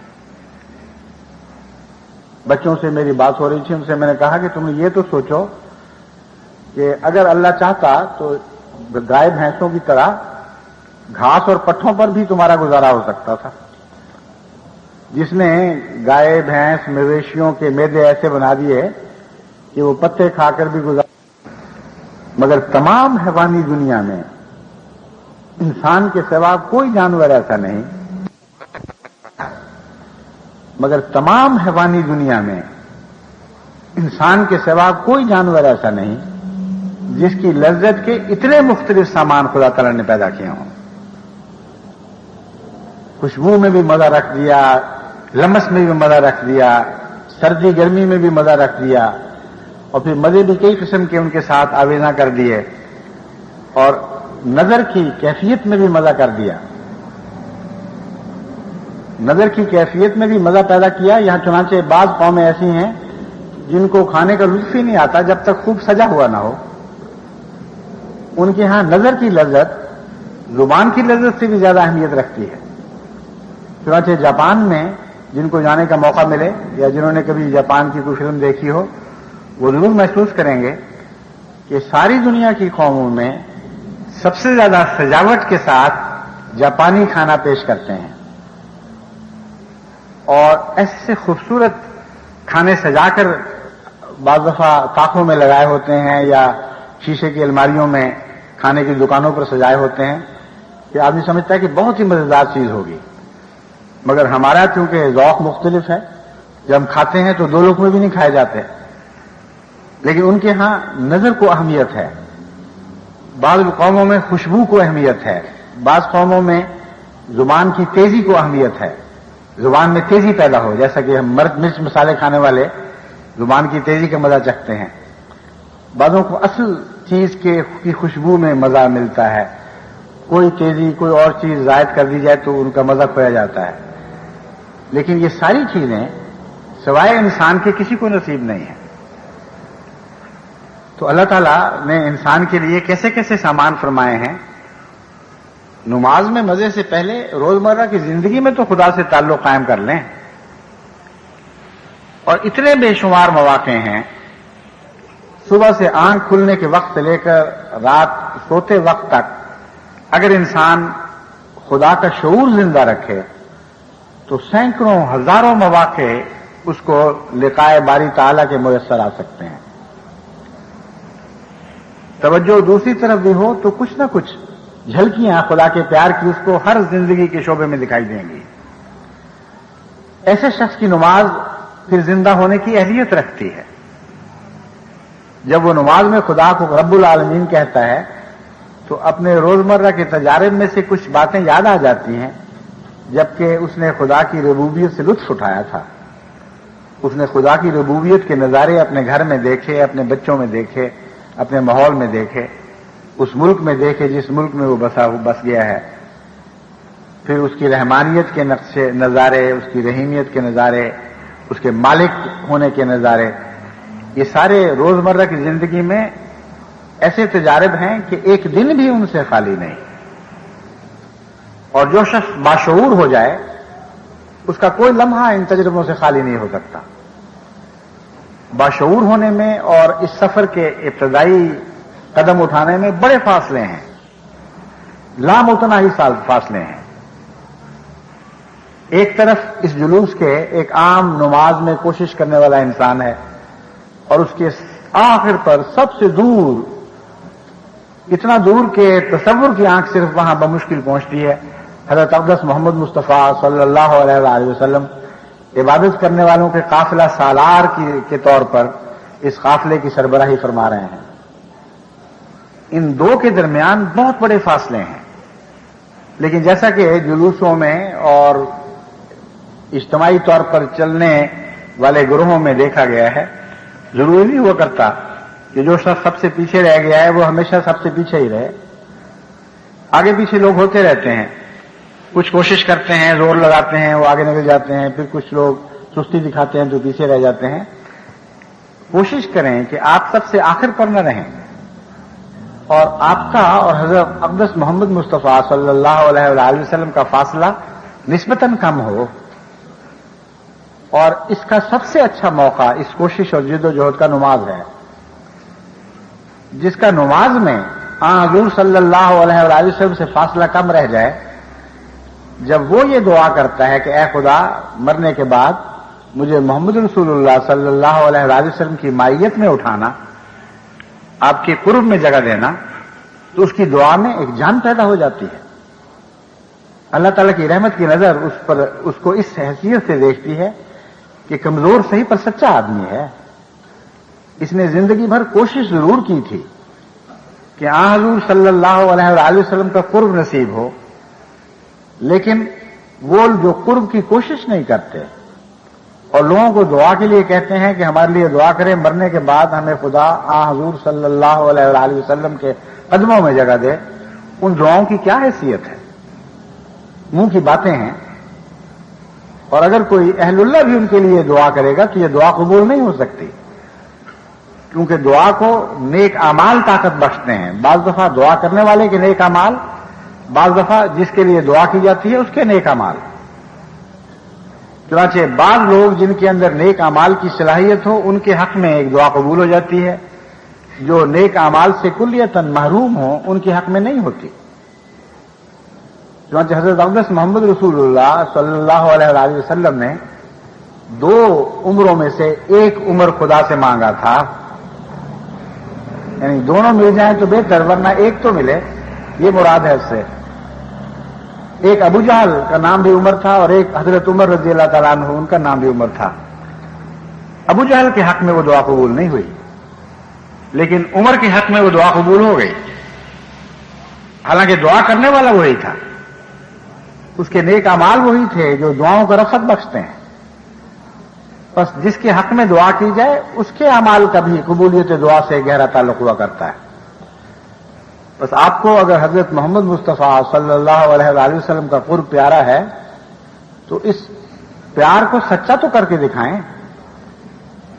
बच्चों से मेरी बात हो रही थी, उनसे मैंने कहा कि तुम ये तो सोचो कि अगर अल्लाह चाहता तो गाय भैंसों की तरह घास और पट्टों पर भी तुम्हारा गुजारा हो सकता था। जिसने गाय भैंस मवेशियों के मेदे ऐसे बना दिए कि वो पत्ते खाकर भी गुजार, मगर तमाम हैवानी दुनिया में इंसान के सिवा कोई जानवर ऐसा नहीं, मगर तमाम हैवानी दुनिया में इंसान के सिवा कोई जानवर ऐसा नहीं जिसकी लज्जत के इतने मुख्तलिफ सामान खुदा ताला ने पैदा किए हों। खुशबू में भी मजा रख दिया, लमस में भी मजा रख दिया, सर्दी गर्मी में भी मजा रख दिया, और फिर मजे भी कई किस्म के उनके साथ आवेजा कर दिए, और नजर की कैफियत में भी मजा कर दिया। नजर की कैफियत में भी मजा पैदा किया। यहां चुनाचे बाज कौमें ऐसी हैं जिनको खाने का लुत्फ ही नहीं आता जब तक खूब सजा हुआ ना हो। उनके यहां नजर की लज्जत जुबान की लज्जत से भी ज्यादा अहमियत रखती है। चुनाचे जापान में जिनको जाने का मौका मिले या जिन्होंने कभी जापान की कोई फिल्म देखी हो, वो जरूर महसूस करेंगे कि सारी दुनिया की कौमों में सबसे ज्यादा सजावट के साथ जापानी खाना पेश करते हैं, और ऐसे खूबसूरत खाने सजाकर बाज़ दफा ताकों में लगाए होते हैं या शीशे की अलमारियों में खाने की दुकानों पर सजाए होते हैं कि आदमी समझता है कि बहुत ही मजेदार चीज होगी। मगर हमारा चूंकि ज़ौक़ मुख्तलिफ है, जब हम खाते हैं तो दो लुक़मे भी नहीं खाए जाते, लेकिन उनके यहां नजर को अहमियत है, बाज़ कौमों में खुशबू को अहमियत है, बाज़ कौमों में जुबान की तेजी को अहमियत है, जुबान में तेजी पैदा हो। जैसा कि हम मिर्च मसाले खाने वाले जुबान की तेजी का मजा चखते हैं, बाज़ों को असल चीज की खुशबू में मजा मिलता है। कोई तेजी कोई और चीज जायद कर दी जाए तो उनका मजा खोया जाता है। लेकिन ये सारी चीजें सिवाय इंसान के किसी को नसीब नहीं है। तो अल्लाह ताला ने इंसान के लिए कैसे कैसे सामान फरमाए हैं। नमाज में मजे से पहले रोजमर्रा की जिंदगी में तो खुदा से ताल्लुक कायम कर लें, और इतने बेशुमार मौके हैं, सुबह से आंख खुलने के वक्त से लेकर रात सोते वक्त तक अगर इंसान खुदा का शऊर जिंदा रखे तो सैकड़ों हजारों मौके उसको लिकाए बारी ताला के मुयस्सर आ सकते हैं। तवज्जो दूसरी तरफ भी हो तो कुछ न कुछ झलकियां खुदा के प्यार की उसको हर जिंदगी के शोबे में दिखाई देंगी। ऐसे शख्स की नमाज फिर जिंदा होने की अहलियत रखती है। जब वो नमाज में खुदा को रब्बुल आलमीन कहता है तो अपने रोजमर्रा के तजारिब में से कुछ बातें याद आ जाती हैं, जबकि उसने खुदा की रबूबियत से लुत्फ उठाया था। उसने खुदा की रबूबियत के नजारे अपने घर में देखे, अपने बच्चों में देखे, अपने माहौल में देखे, उस मुल्क में देखे जिस मुल्क में वो बस गया है। फिर उसकी रहमानियत के नक्शे नजारे, उसकी रहीमियत के नजारे, उसके मालिक होने के नजारे, ये सारे रोजमर्रा की जिंदगी में ऐसे तजारिब हैं कि एक दिन भी उनसे खाली नहीं। और जो शख्स बाशऊर हो जाए उसका कोई लम्हा इन तजर्बों से खाली नहीं हो सकता। बाशऊर होने में और इस सफर के इब्तदाई कदम उठाने में बड़े फासले हैं, लामुतनाही फासले हैं। एक तरफ इस जुलूस के एक आम नमाज में कोशिश करने वाला इंसान है, और उसके आखिर पर सबसे दूर, इतना दूर के तसव्वुर की आंख सिर्फ वहां बमुश्किल पहुंचती है, हजरत अक़दस मोहम्मद मुस्तफ़ा सल्लल्लाहु अलैहि वसल्लम इबादत करने वालों के काफिला सालार के तौर पर इस काफिले की सरबराही फरमा रहे हैं। इन दो के दरमियान बहुत बड़े फासले हैं। लेकिन जैसा कि जुलूसों में और इज्तिमाई तौर पर चलने والے گروہوں میں دیکھا گیا ہے، ضروری نہیں ہوا کرتا کہ جو شخص سب سے پیچھے رہ گیا ہے وہ ہمیشہ سب سے پیچھے ہی رہے. آگے پیچھے لوگ ہوتے رہتے ہیں، کچھ کوشش کرتے ہیں، زور لگاتے ہیں، وہ آگے نکل جاتے ہیں، پھر کچھ لوگ سستی دکھاتے ہیں تو پیچھے رہ جاتے ہیں. کوشش کریں کہ آپ سب سے آخر پر نہ رہیں، اور آپ کا اور حضرت اقدس محمد مصطفیٰ صلی اللہ علیہ وآلہ وسلم کا فاصلہ نسبتاً کم ہو. اور اس کا سب سے اچھا موقع اس کوشش اور جد و جہد کا نماز ہے، جس کا نماز میں حضور صلی اللہ علیہ وآلہ وسلم سے فاصلہ کم رہ جائے. جب وہ یہ دعا کرتا ہے کہ اے خدا مرنے کے بعد مجھے محمد رسول اللہ صلی اللہ علیہ وآلہ وسلم کی مائیت میں اٹھانا، آپ کے قرب میں جگہ دینا، تو اس کی دعا میں ایک جان پیدا ہو جاتی ہے. اللہ تعالیٰ کی رحمت کی نظر اس کو اس حیثیت سے دیکھتی ہے کہ کمزور صحیح پر سچا آدمی ہے. اس نے زندگی بھر کوشش ضرور کی تھی کہ حضور صلی اللہ علیہ وآلہ وسلم کا قرب نصیب ہو، لیکن وہ جو قرب کی کوشش نہیں کرتے اور لوگوں کو دعا کے لیے کہتے ہیں کہ ہمارے لیے دعا کریں، مرنے کے بعد ہمیں خدا حضور صلی اللہ علیہ وآلہ وسلم کے قدموں میں جگہ دے، ان دعاؤں کی کیا حیثیت ہے؟ منہ کی باتیں ہیں. اور اگر کوئی اہل اللہ بھی ان کے لیے دعا کرے گا تو یہ دعا قبول نہیں ہو سکتی، کیونکہ دعا کو نیک اعمال طاقت بخشتے ہیں. بعض دفعہ دعا کرنے والے کے نیک اعمال، بعض دفعہ جس کے لیے دعا کی جاتی ہے اس کے نیک اعمال. چنانچہ بعض لوگ جن کے اندر نیک اعمال کی صلاحیت ہو ان کے حق میں ایک دعا قبول ہو جاتی ہے، جو نیک اعمال سے کلیتاً محروم ہوں ان کے حق میں نہیں ہوتی. چنانچہ حضرت اقدس محمد رسول اللہ صلی اللہ علیہ وآلہ وسلم نے 2 عمروں میں سے ایک عمر خدا سے مانگا تھا، یعنی دونوں مل جائیں تو بہتر، ورنہ ایک تو ملے، یہ مراد ہے اس سے. ایک ابو جہل کا نام بھی عمر تھا اور ایک حضرت عمر رضی اللہ تعالیٰ عنہ ان کا نام بھی عمر تھا. ابو جہل کے حق میں وہ دعا قبول نہیں ہوئی، لیکن عمر کے حق میں وہ دعا قبول ہو گئی. حالانکہ دعا کرنے والا وہی تھا، اس کے نیک اعمال وہی تھے جو دعاؤں کو رفعت بخشتے ہیں. بس جس کے حق میں دعا کی جائے اس کے اعمال کا بھی قبولیت دعا سے گہرا تعلق ہوا کرتا ہے. بس آپ کو اگر حضرت محمد مصطفیٰ صلی اللہ علیہ وآلہ وسلم کا قرب پیارا ہے تو اس پیار کو سچا تو کر کے دکھائیں،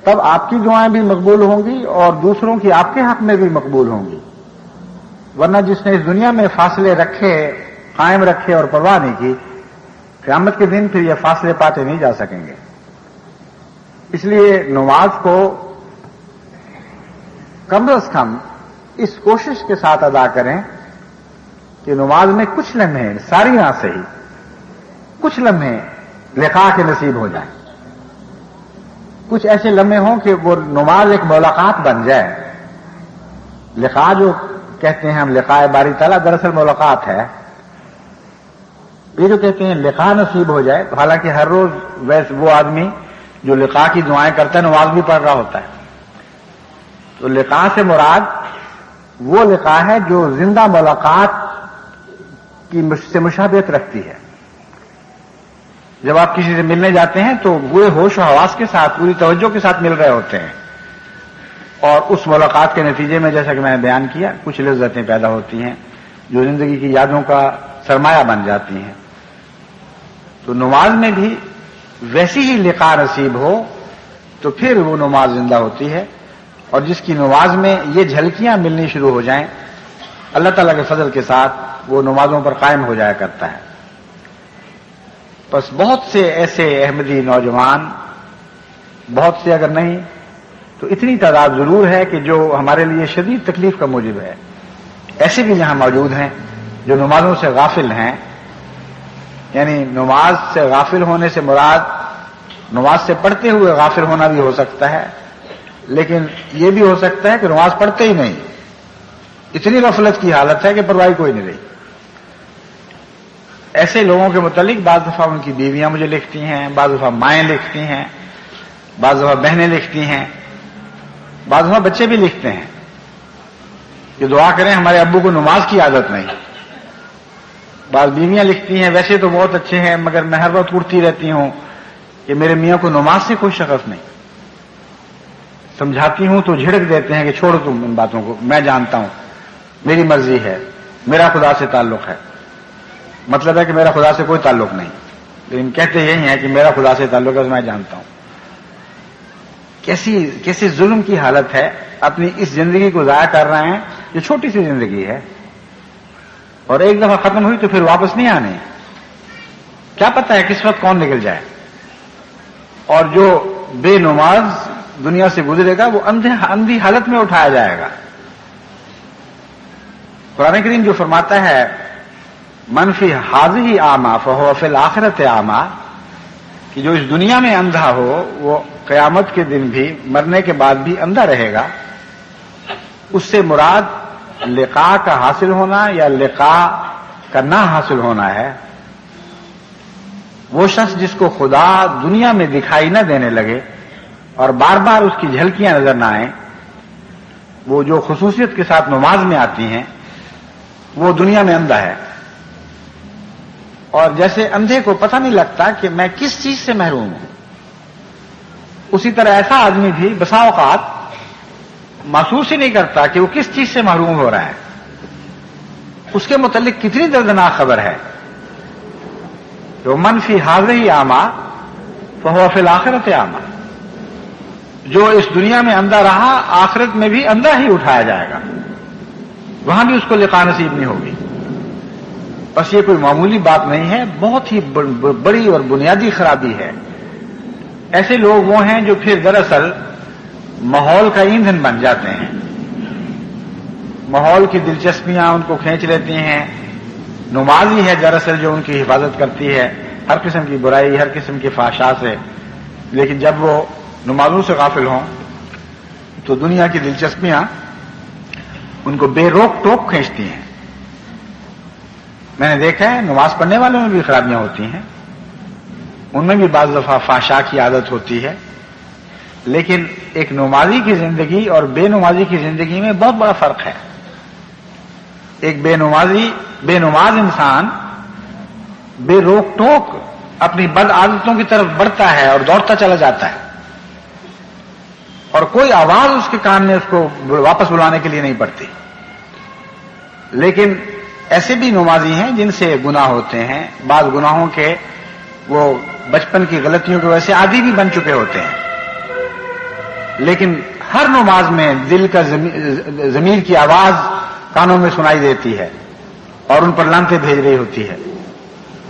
تب آپ کی دعائیں بھی مقبول ہوں گی اور دوسروں کی آپ کے حق میں بھی مقبول ہوں گی. ورنہ جس نے اس دنیا میں فاصلے رکھے، قائم رکھے اور پرواہ نہیں کی، قیامت کے دن پھر یہ فاصلے پاتے نہیں جا سکیں گے. اس لیے نماز کو کم از کم اس کوشش کے ساتھ ادا کریں کہ نماز میں کچھ لمحے، ساری نہ صحیح، کچھ لمحے لقاء کے نصیب ہو جائیں. کچھ ایسے لمحے ہوں کہ وہ نماز ایک ملاقات بن جائے. لقاء جو کہتے ہیں ہم لقاء باری تعالیٰ، دراصل ملاقات ہے. یہ جو کہتے ہیں لقاء نصیب ہو جائے، حالانکہ ہر روز ویسے وہ آدمی جو لقاء کی دعائیں کرتا ہے نماز بھی پڑھ رہا ہوتا ہے. تو لقاء سے مراد وہ لقاء ہے جو زندہ ملاقات کی سے مشابہت رکھتی ہے. جب آپ کسی سے ملنے جاتے ہیں تو پورے ہوش و حواس کے ساتھ، پوری توجہ کے ساتھ مل رہے ہوتے ہیں، اور اس ملاقات کے نتیجے میں جیسا کہ میں نے بیان کیا کچھ لذتیں پیدا ہوتی ہیں جو زندگی کی یادوں کا سرمایہ بن جاتی ہیں. تو نماز میں بھی ویسی ہی لقاء نصیب ہو تو پھر وہ نماز زندہ ہوتی ہے. اور جس کی نماز میں یہ جھلکیاں ملنی شروع ہو جائیں، اللہ تعالیٰ کے فضل کے ساتھ وہ نمازوں پر قائم ہو جایا کرتا ہے. بس بہت سے ایسے احمدی نوجوان، بہت سے اگر نہیں تو اتنی تعداد ضرور ہے کہ جو ہمارے لیے شدید تکلیف کا موجب ہے، ایسے بھی یہاں موجود ہیں جو نمازوں سے غافل ہیں. یعنی نماز سے غافل ہونے سے مراد نماز سے پڑھتے ہوئے غافل ہونا بھی ہو سکتا ہے، لیکن یہ بھی ہو سکتا ہے کہ نماز پڑھتے ہی نہیں، اتنی غفلت کی حالت ہے کہ پرواہ کوئی نہیں رہی. ایسے لوگوں کے متعلق بعض دفعہ ان کی بیویاں مجھے لکھتی ہیں، بعض دفعہ مائیں لکھتی ہیں، بعض دفعہ بہنیں لکھتی ہیں، بعض دفعہ بچے بھی لکھتے ہیں کہ دعا کریں ہمارے ابو کو نماز کی عادت نہیں. بعض بیویاں لکھتی ہیں ویسے تو بہت اچھے ہیں مگر میں ہر وقت اٹھتی رہتی ہوں، کہ मेरे मियाँ को नमाज से कोई शगफ नहीं, समझाती हूं तो झिड़क देते हैं कि छोड़ो तुम इन बातों को, मैं जानता हूं, मेरी मर्जी है, मेरा खुदा से ताल्लुक है। मतलब है कि मेरा खुदा से कोई ताल्लुक नहीं, लेकिन कहते यही है कि मेरा खुदा से ताल्लुक है, मैं जानता हूं। कैसी जुल्म की हालत है, अपनी इस जिंदगी को जाया कर रहे हैं, ये छोटी सी जिंदगी है और एक दफा खत्म हुई तो फिर वापस नहीं आने, क्या पता है किस वक्त कौन निकल जाए। और जो बेनमाज दुनिया से गुजरेगा वो अंधी हालत में उठाया जाएगा। कुरान करीम जो फरमाता है मन फी हाज़िही आमा फहुव फिल आखिरत आमा, कि जो इस दुनिया में अंधा हो वो क़यामत के दिन भी, मरने के बाद भी अंधा रहेगा, उससे मुराद लिक़ा का हासिल होना या लिक़ा का ना हासिल होना है। वो शख्स जिसको खुदा दुनिया में दिखाई न देने लगे और बार बार उसकी झलकियां नजर न आए, वो जो खुसूसियत के साथ नमाज में आती हैं, वो दुनिया में अंधा है। और जैसे अंधे को पता नहीं लगता कि मैं किस चीज से महरूम हूं, उसी तरह ऐसा आदमी भी बसा औकात महसूस ही नहीं करता कि वो किस चीज से महरूम हो रहा है। उसके मुतालिक कितनी दर्दनाक खबर है, जो मन फी हाज़िही आमा फहुव फिल आखिरत आमा, जो इस दुनिया में अंधा रहा आखिरत में भी अंधा ही उठाया जाएगा, वहां भी उसको लिक़ा नसीब नहीं होगी। बस ये कोई मामूली बात नहीं है, बहुत ही बड़ी और बुनियादी खराबी है। ऐसे लोग वो हैं जो फिर दरअसल माहौल का ईंधन बन जाते हैं, माहौल की दिलचस्पियां उनको खींच लेती हैं। नमाज ही है दरअसल जो उनकी हिफाजत करती है हर किस्म की बुराई, हर किस्म की फाहशा से। लेकिन जब वो नमाजों से गाफिल हों तो दुनिया की दिलचस्पियां उनको बेरोक टोक खींचती हैं। मैंने देखा है नमाज पढ़ने वालों में भी खराबियां होती हैं, उनमें भी बाज़ दफा फाहशा की आदत होती है, लेकिन एक नमाजी की जिंदगी और बेनमाजी की जिंदगी में बहुत बड़ा फर्क है। एक बेनमाज इंसान बेरोक टोक अपनी बद आदतों की तरफ बढ़ता है और दौड़ता चला जाता है, और कोई आवाज उसके कान में उसको वापस बुलाने के लिए नहीं पड़ती। लेकिन ऐसे भी नमाजी हैं जिनसे गुनाह होते हैं, बाद गुनाहों के वो बचपन की गलतियों की वजह से आदी भी बन चुके होते हैं, लेकिन हर नमाज में दिल का ज़मीर की आवाज कानों में सुनाई देती है और उन पर लानतें भेज रही होती है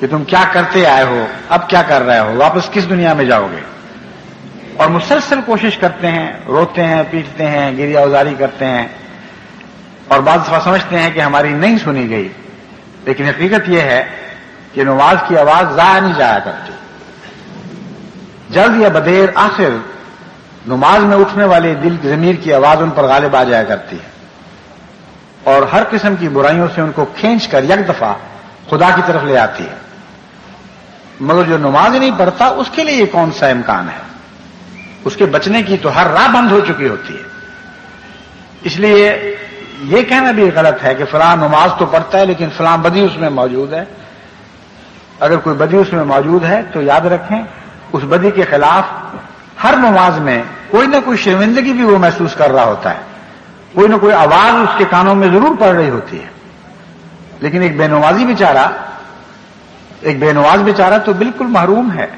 कि तुम क्या करते आए हो, अब क्या कर रहे हो, वापस किस दुनिया में जाओगे। और मुसलसल कोशिश करते हैं, रोते हैं, पीटते हैं, गिरिया उजारी करते हैं, और बाद दफा समझते हैं कि हमारी नहीं सुनी गई। लेकिन हकीकत यह है कि नमाज की आवाज जाया नहीं जाया करती। जल्द या बदेर आखिर नमाज में उठने वाले दिल ज़मीर की आवाज उन पर गालिब आ जाया करती है और हर किस्म की बुराइयों से उनको खींच कर एक दफा खुदा की तरफ ले आती है। मगर जो नमाज नहीं पढ़ता उसके लिए कौन सा इम्कान है, उसके बचने की तो हर राह बंद हो चुकी होती है। इसलिए यह कहना भी गलत है कि फलां नमाज तो पढ़ता है लेकिन फलां बदी उसमें मौजूद है। अगर कोई बदी उसमें मौजूद है तो याद रखें उस बदी के खिलाफ हर नमाज में कोई ना कोई शर्मिंदगी भी वो महसूस कर रहा होता है, कोई ना कोई आवाज उसके कानों में जरूर पड़ रही होती है। लेकिन एक बेनमाज बेचारा तो बिल्कुल महरूम है,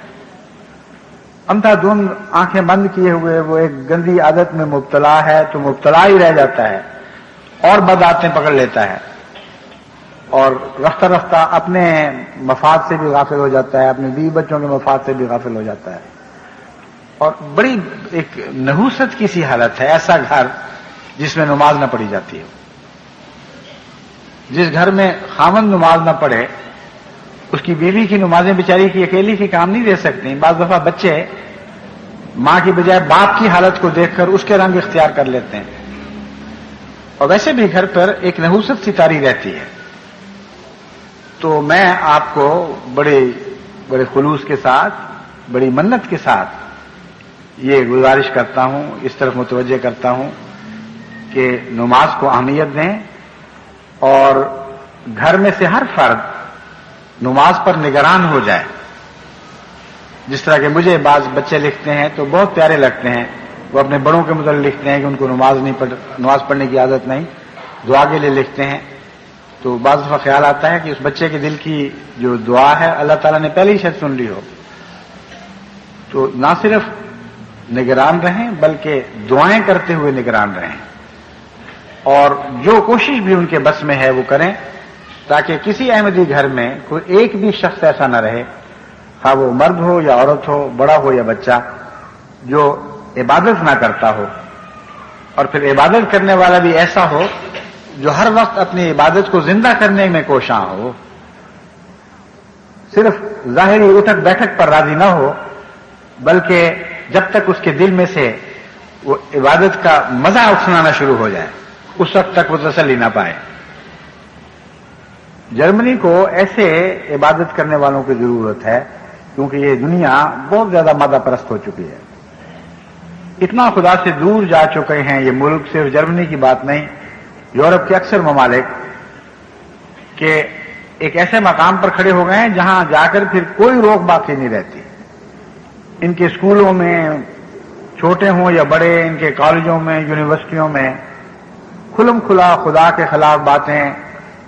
अंधाधुंध आंखें बंद किए हुए वो एक गंदी आदत में मुब्तला है, तो मुब्तला ही रह जाता है और बद आदतें पकड़ लेता है और रफ्ता रफ्ता अपने मफाद से भी गाफिल हो जाता है, अपने बीवी बच्चों के मफाद से भी गाफिल हो जाता है। और बड़ी एक नहूसत की सी हालत है ऐसा घर जिसमें नमाज न पढ़ी जाती हो। जिस घर में खामन नमाज न पढ़े उसकी बीवी की नमाजें बेचारी की अकेली की काम नहीं दे सकती। बाज़ दफा बच्चे मां की बजाय बाप की हालत को देखकर उसके रंग इख्तियार कर लेते हैं, और वैसे भी घर पर एक नहूसत सी तारी रहती है। तो मैं आपको बड़े खुलूस के साथ, बड़ी मन्नत के साथ ये गुजारिश करता हूं, इस तरफ मुतवज्जे करता हूं कि नमाज को अहमियत दें और घर में से हर फर्द नमाज पर निगरान हो जाए। جس طرح کہ مجھے بعض بچے لکھتے ہیں تو بہت پیارے لگتے ہیں، وہ اپنے بڑوں کے متعلق لکھتے ہیں کہ ان کو نماز پڑھنے کی عادت نہیں، دعا کے لیے لکھتے ہیں. تو بعض دفعہ خیال آتا ہے کہ اس بچے کے دل کی جو دعا ہے اللہ تعالیٰ نے پہلے ہی شاید سن لی ہو. تو نہ صرف نگران رہیں بلکہ دعائیں کرتے ہوئے نگران رہیں، اور جو کوشش بھی ان کے بس میں ہے وہ کریں، تاکہ کسی احمدی گھر میں کوئی ایک بھی شخص ایسا نہ رہے، خواہ وہ مرد ہو یا عورت ہو، بڑا ہو یا بچہ، جو عبادت نہ کرتا ہو. اور پھر عبادت کرنے والا بھی ایسا ہو جو ہر وقت اپنی عبادت کو زندہ کرنے میں کوشاں ہو، صرف ظاہری اٹھک بیٹھک پر راضی نہ ہو، بلکہ جب تک اس کے دل میں سے وہ عبادت کا مزہ اٹھنا شروع ہو جائے اس وقت تک وہ تسلی نہ پائے. جرمنی کو ایسے عبادت کرنے والوں کی ضرورت ہے، کیونکہ یہ دنیا بہت زیادہ مادہ پرست ہو چکی ہے. اتنا خدا سے دور جا چکے ہیں یہ ملک، صرف جرمنی کی بات نہیں، یورپ کے اکثر ممالک کہ ایک ایسے مقام پر کھڑے ہو گئے ہیں جہاں جا کر پھر کوئی روک باقی نہیں رہتی. ان کے اسکولوں میں چھوٹے ہوں یا بڑے، ان کے کالجوں میں، یونیورسٹیوں میں کھلم کھلا خدا کے خلاف باتیں،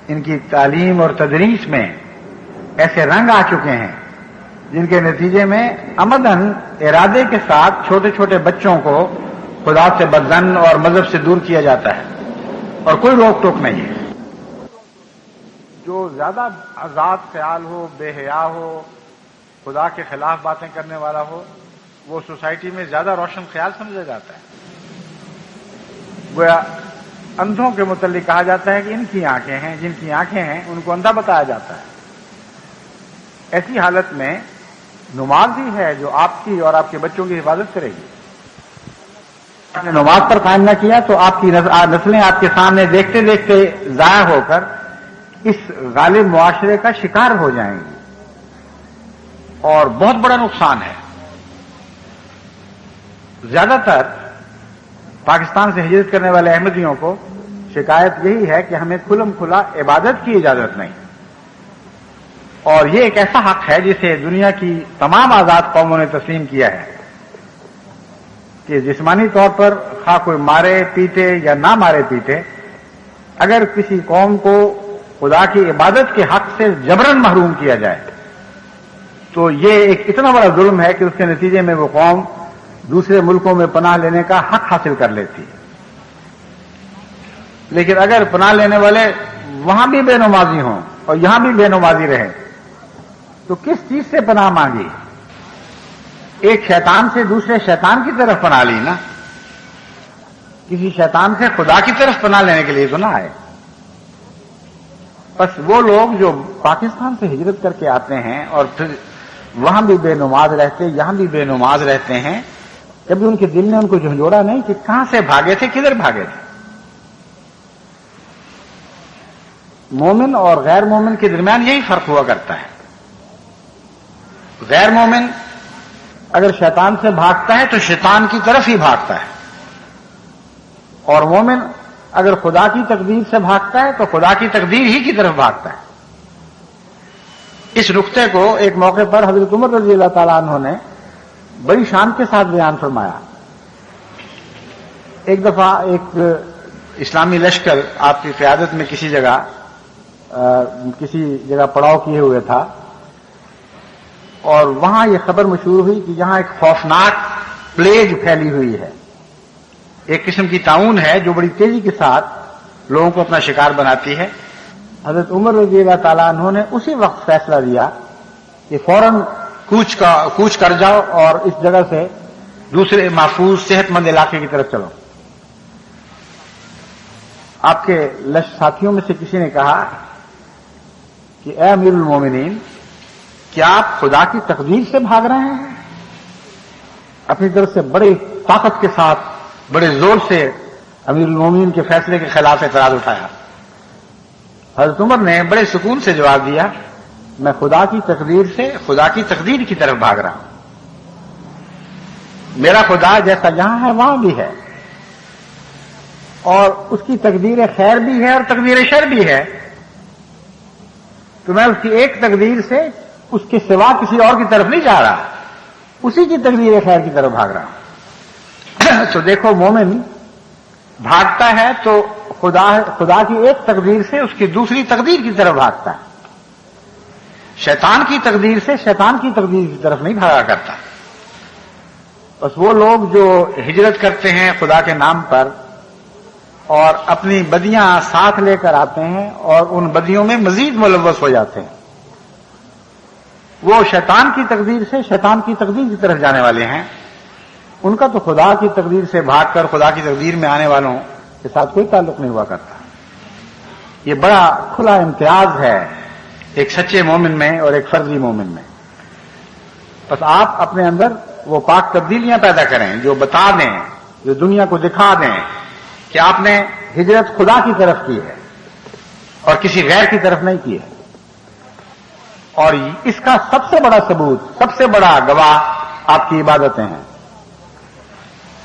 ان کی تعلیم اور تدریس میں ایسے رنگ آ چکے ہیں جن کے نتیجے میں عمدن ارادے کے ساتھ چھوٹے چھوٹے بچوں کو خدا سے بدظن اور مذہب سے دور کیا جاتا ہے، اور کوئی روک ٹوک نہیں ہے. جو زیادہ آزاد خیال ہو، بے حیا ہو، خدا کے خلاف باتیں کرنے والا ہو، وہ سوسائٹی میں زیادہ روشن خیال سمجھا جاتا ہے. گویا اندھوں کے متعلق کہا جاتا ہے کہ ان کی آنکھیں ہیں، جن کی آنکھیں ہیں ان کو اندھا بتایا جاتا ہے. ایسی حالت میں نماز ہی ہے جو آپ کی اور آپ کے بچوں کی حفاظت کرے گی. آپ نے نماز پر قائم نہ کیا تو آپ کی نسلیں آپ کے سامنے دیکھتے دیکھتے ضائع ہو کر اس غالب معاشرے کا شکار ہو جائیں گی، اور بہت بڑا نقصان ہے. زیادہ تر پاکستان سے ہجرت کرنے والے احمدیوں کو شکایت یہی ہے کہ ہمیں کھلم کھلا عبادت کی اجازت نہیں، اور یہ ایک ایسا حق ہے جسے دنیا کی تمام آزاد قوموں نے تسلیم کیا ہے کہ جسمانی طور پر خواہ کوئی مارے پیٹے یا نہ مارے پیٹے، اگر کسی قوم کو خدا کی عبادت کے حق سے جبراً محروم کیا جائے تو یہ ایک اتنا بڑا ظلم ہے کہ اس کے نتیجے میں وہ قوم دوسرے ملکوں میں پناہ لینے کا حق حاصل کر لیتی ہے. لیکن اگر پناہ لینے والے وہاں بھی بے نمازی ہوں اور یہاں بھی بے نمازی رہے تو کس چیز سے پناہ مانگی؟ ایک شیطان سے دوسرے شیطان کی طرف پناہ لی نا. کسی شیطان سے خدا کی طرف پناہ لینے کے لیے تو نہ آئے. بس وہ لوگ جو پاکستان سے ہجرت کر کے آتے ہیں اور پھر وہاں بھی بے نماز رہتے، یہاں بھی بے نماز رہتے ہیں، کبھی ان کے دل نے ان کو جھنجھوڑا نہیں کہ کہاں سے بھاگے تھے، کدھر بھاگے تھے؟ مومن اور غیر مومن کے درمیان یہی فرق ہوا کرتا ہے. غیر مومن اگر شیطان سے بھاگتا ہے تو شیطان کی طرف ہی بھاگتا ہے، اور مومن اگر خدا کی تقدیر سے بھاگتا ہے تو خدا کی تقدیر ہی کی طرف بھاگتا ہے. اس نقطے کو ایک موقع پر حضرت عمر رضی اللہ تعالیٰ عنہ نے بڑی شان کے ساتھ بیان فرمایا. ایک دفعہ ایک اسلامی لشکر آپ کی قیادت میں کسی جگہ پڑاؤ کیے ہوئے تھا، اور وہاں یہ خبر مشہور ہوئی کہ یہاں ایک خوفناک پلیگ پھیلی ہوئی ہے، ایک قسم کی طاعون ہے جو بڑی تیزی کے ساتھ لوگوں کو اپنا شکار بناتی ہے. حضرت عمر رضی اللہ تعالیٰ عنہ نے اسی وقت فیصلہ دیا کہ فوراً کوچ کر جاؤ اور اس جگہ سے دوسرے محفوظ صحت مند علاقے کی طرف چلو. آپ کے ساتھیوں میں سے کسی نے کہا کہ اے امیر المومنین، کیا آپ خدا کی تقدیر سے بھاگ رہے ہیں؟ اپنی طرف سے بڑی طاقت کے ساتھ بڑے زور سے امیر المومنین کے فیصلے کے خلاف اعتراض اٹھایا. حضرت عمر نے بڑے سکون سے جواب دیا، میں خدا کی تقدیر سے خدا کی تقدیر کی طرف بھاگ رہا ہوں. میرا خدا جیسا یہاں ہے وہاں بھی ہے، اور اس کی تقدیر خیر بھی ہے اور تقدیر شر بھی ہے. تو میں اس کی ایک تقدیر سے اس کے سوا کسی اور کی طرف نہیں جا رہا. उसी की तकदीर खैर की तरफ भाग रहा हूं। तो देखो, मोमिन भागता है तो खुदा की एक तकदीर से उसकी दूसरी तकदीर की तरफ भागता है। शैतान की तकदीर से शैतान की तकदीर की तरफ नहीं भागा करता। बस वो लोग जो हिजरत करते हैं खुदा के नाम पर और अपनी बदियां साथ लेकर आते हैं और उन बदियों में मजीद मुलव्वस हो जाते हैं, वो शैतान की तकदीर से शैतान की तकदीर की तरफ जाने वाले हैं। उनका तो खुदा की तकदीर से भागकर खुदा की तकदीर में आने वालों के साथ कोई ताल्लुक नहीं हुआ करता। ये बड़ा खुला इम्तियाज है एक सच्चे मोमिन में और एक फर्जी मोमिन में। बस आप अपने अंदर वो पाक तब्दीलियां पैदा करें जो बता दें, जो दुनिया को दिखा दें कि आपने हिजरत खुदा की तरफ की है और किसी गैर की तरफ नहीं की है। और इसका सबसे बड़ा सबूत, सबसे बड़ा गवाह आपकी इबादतें हैं।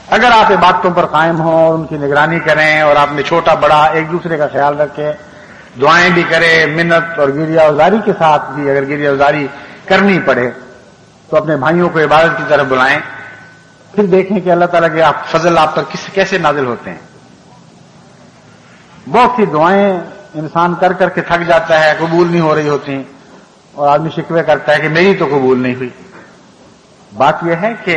अगर आप इबादतों पर कायम हों और उनकी निगरानी करें और आप में छोटा बड़ा एक दूसरे का ख्याल रखें, दुआएं भी करें, मिन्नत और गिरिया उजारी के साथ भी अगर गिरिया उजारी करनी पड़े तो अपने भाइयों को इबादत की तरफ बुलाएं, फिर देखें कि अल्लाह ताला के आप फजल आप पर कैसे नाजिल होते हैं। बहुत सी दुआएं इंसान कर करके थक जाता है, कबूल नहीं हो रही होती और आदमी शिकवे करता है कि मेरी तो कबूल नहीं हुई। बात यह है कि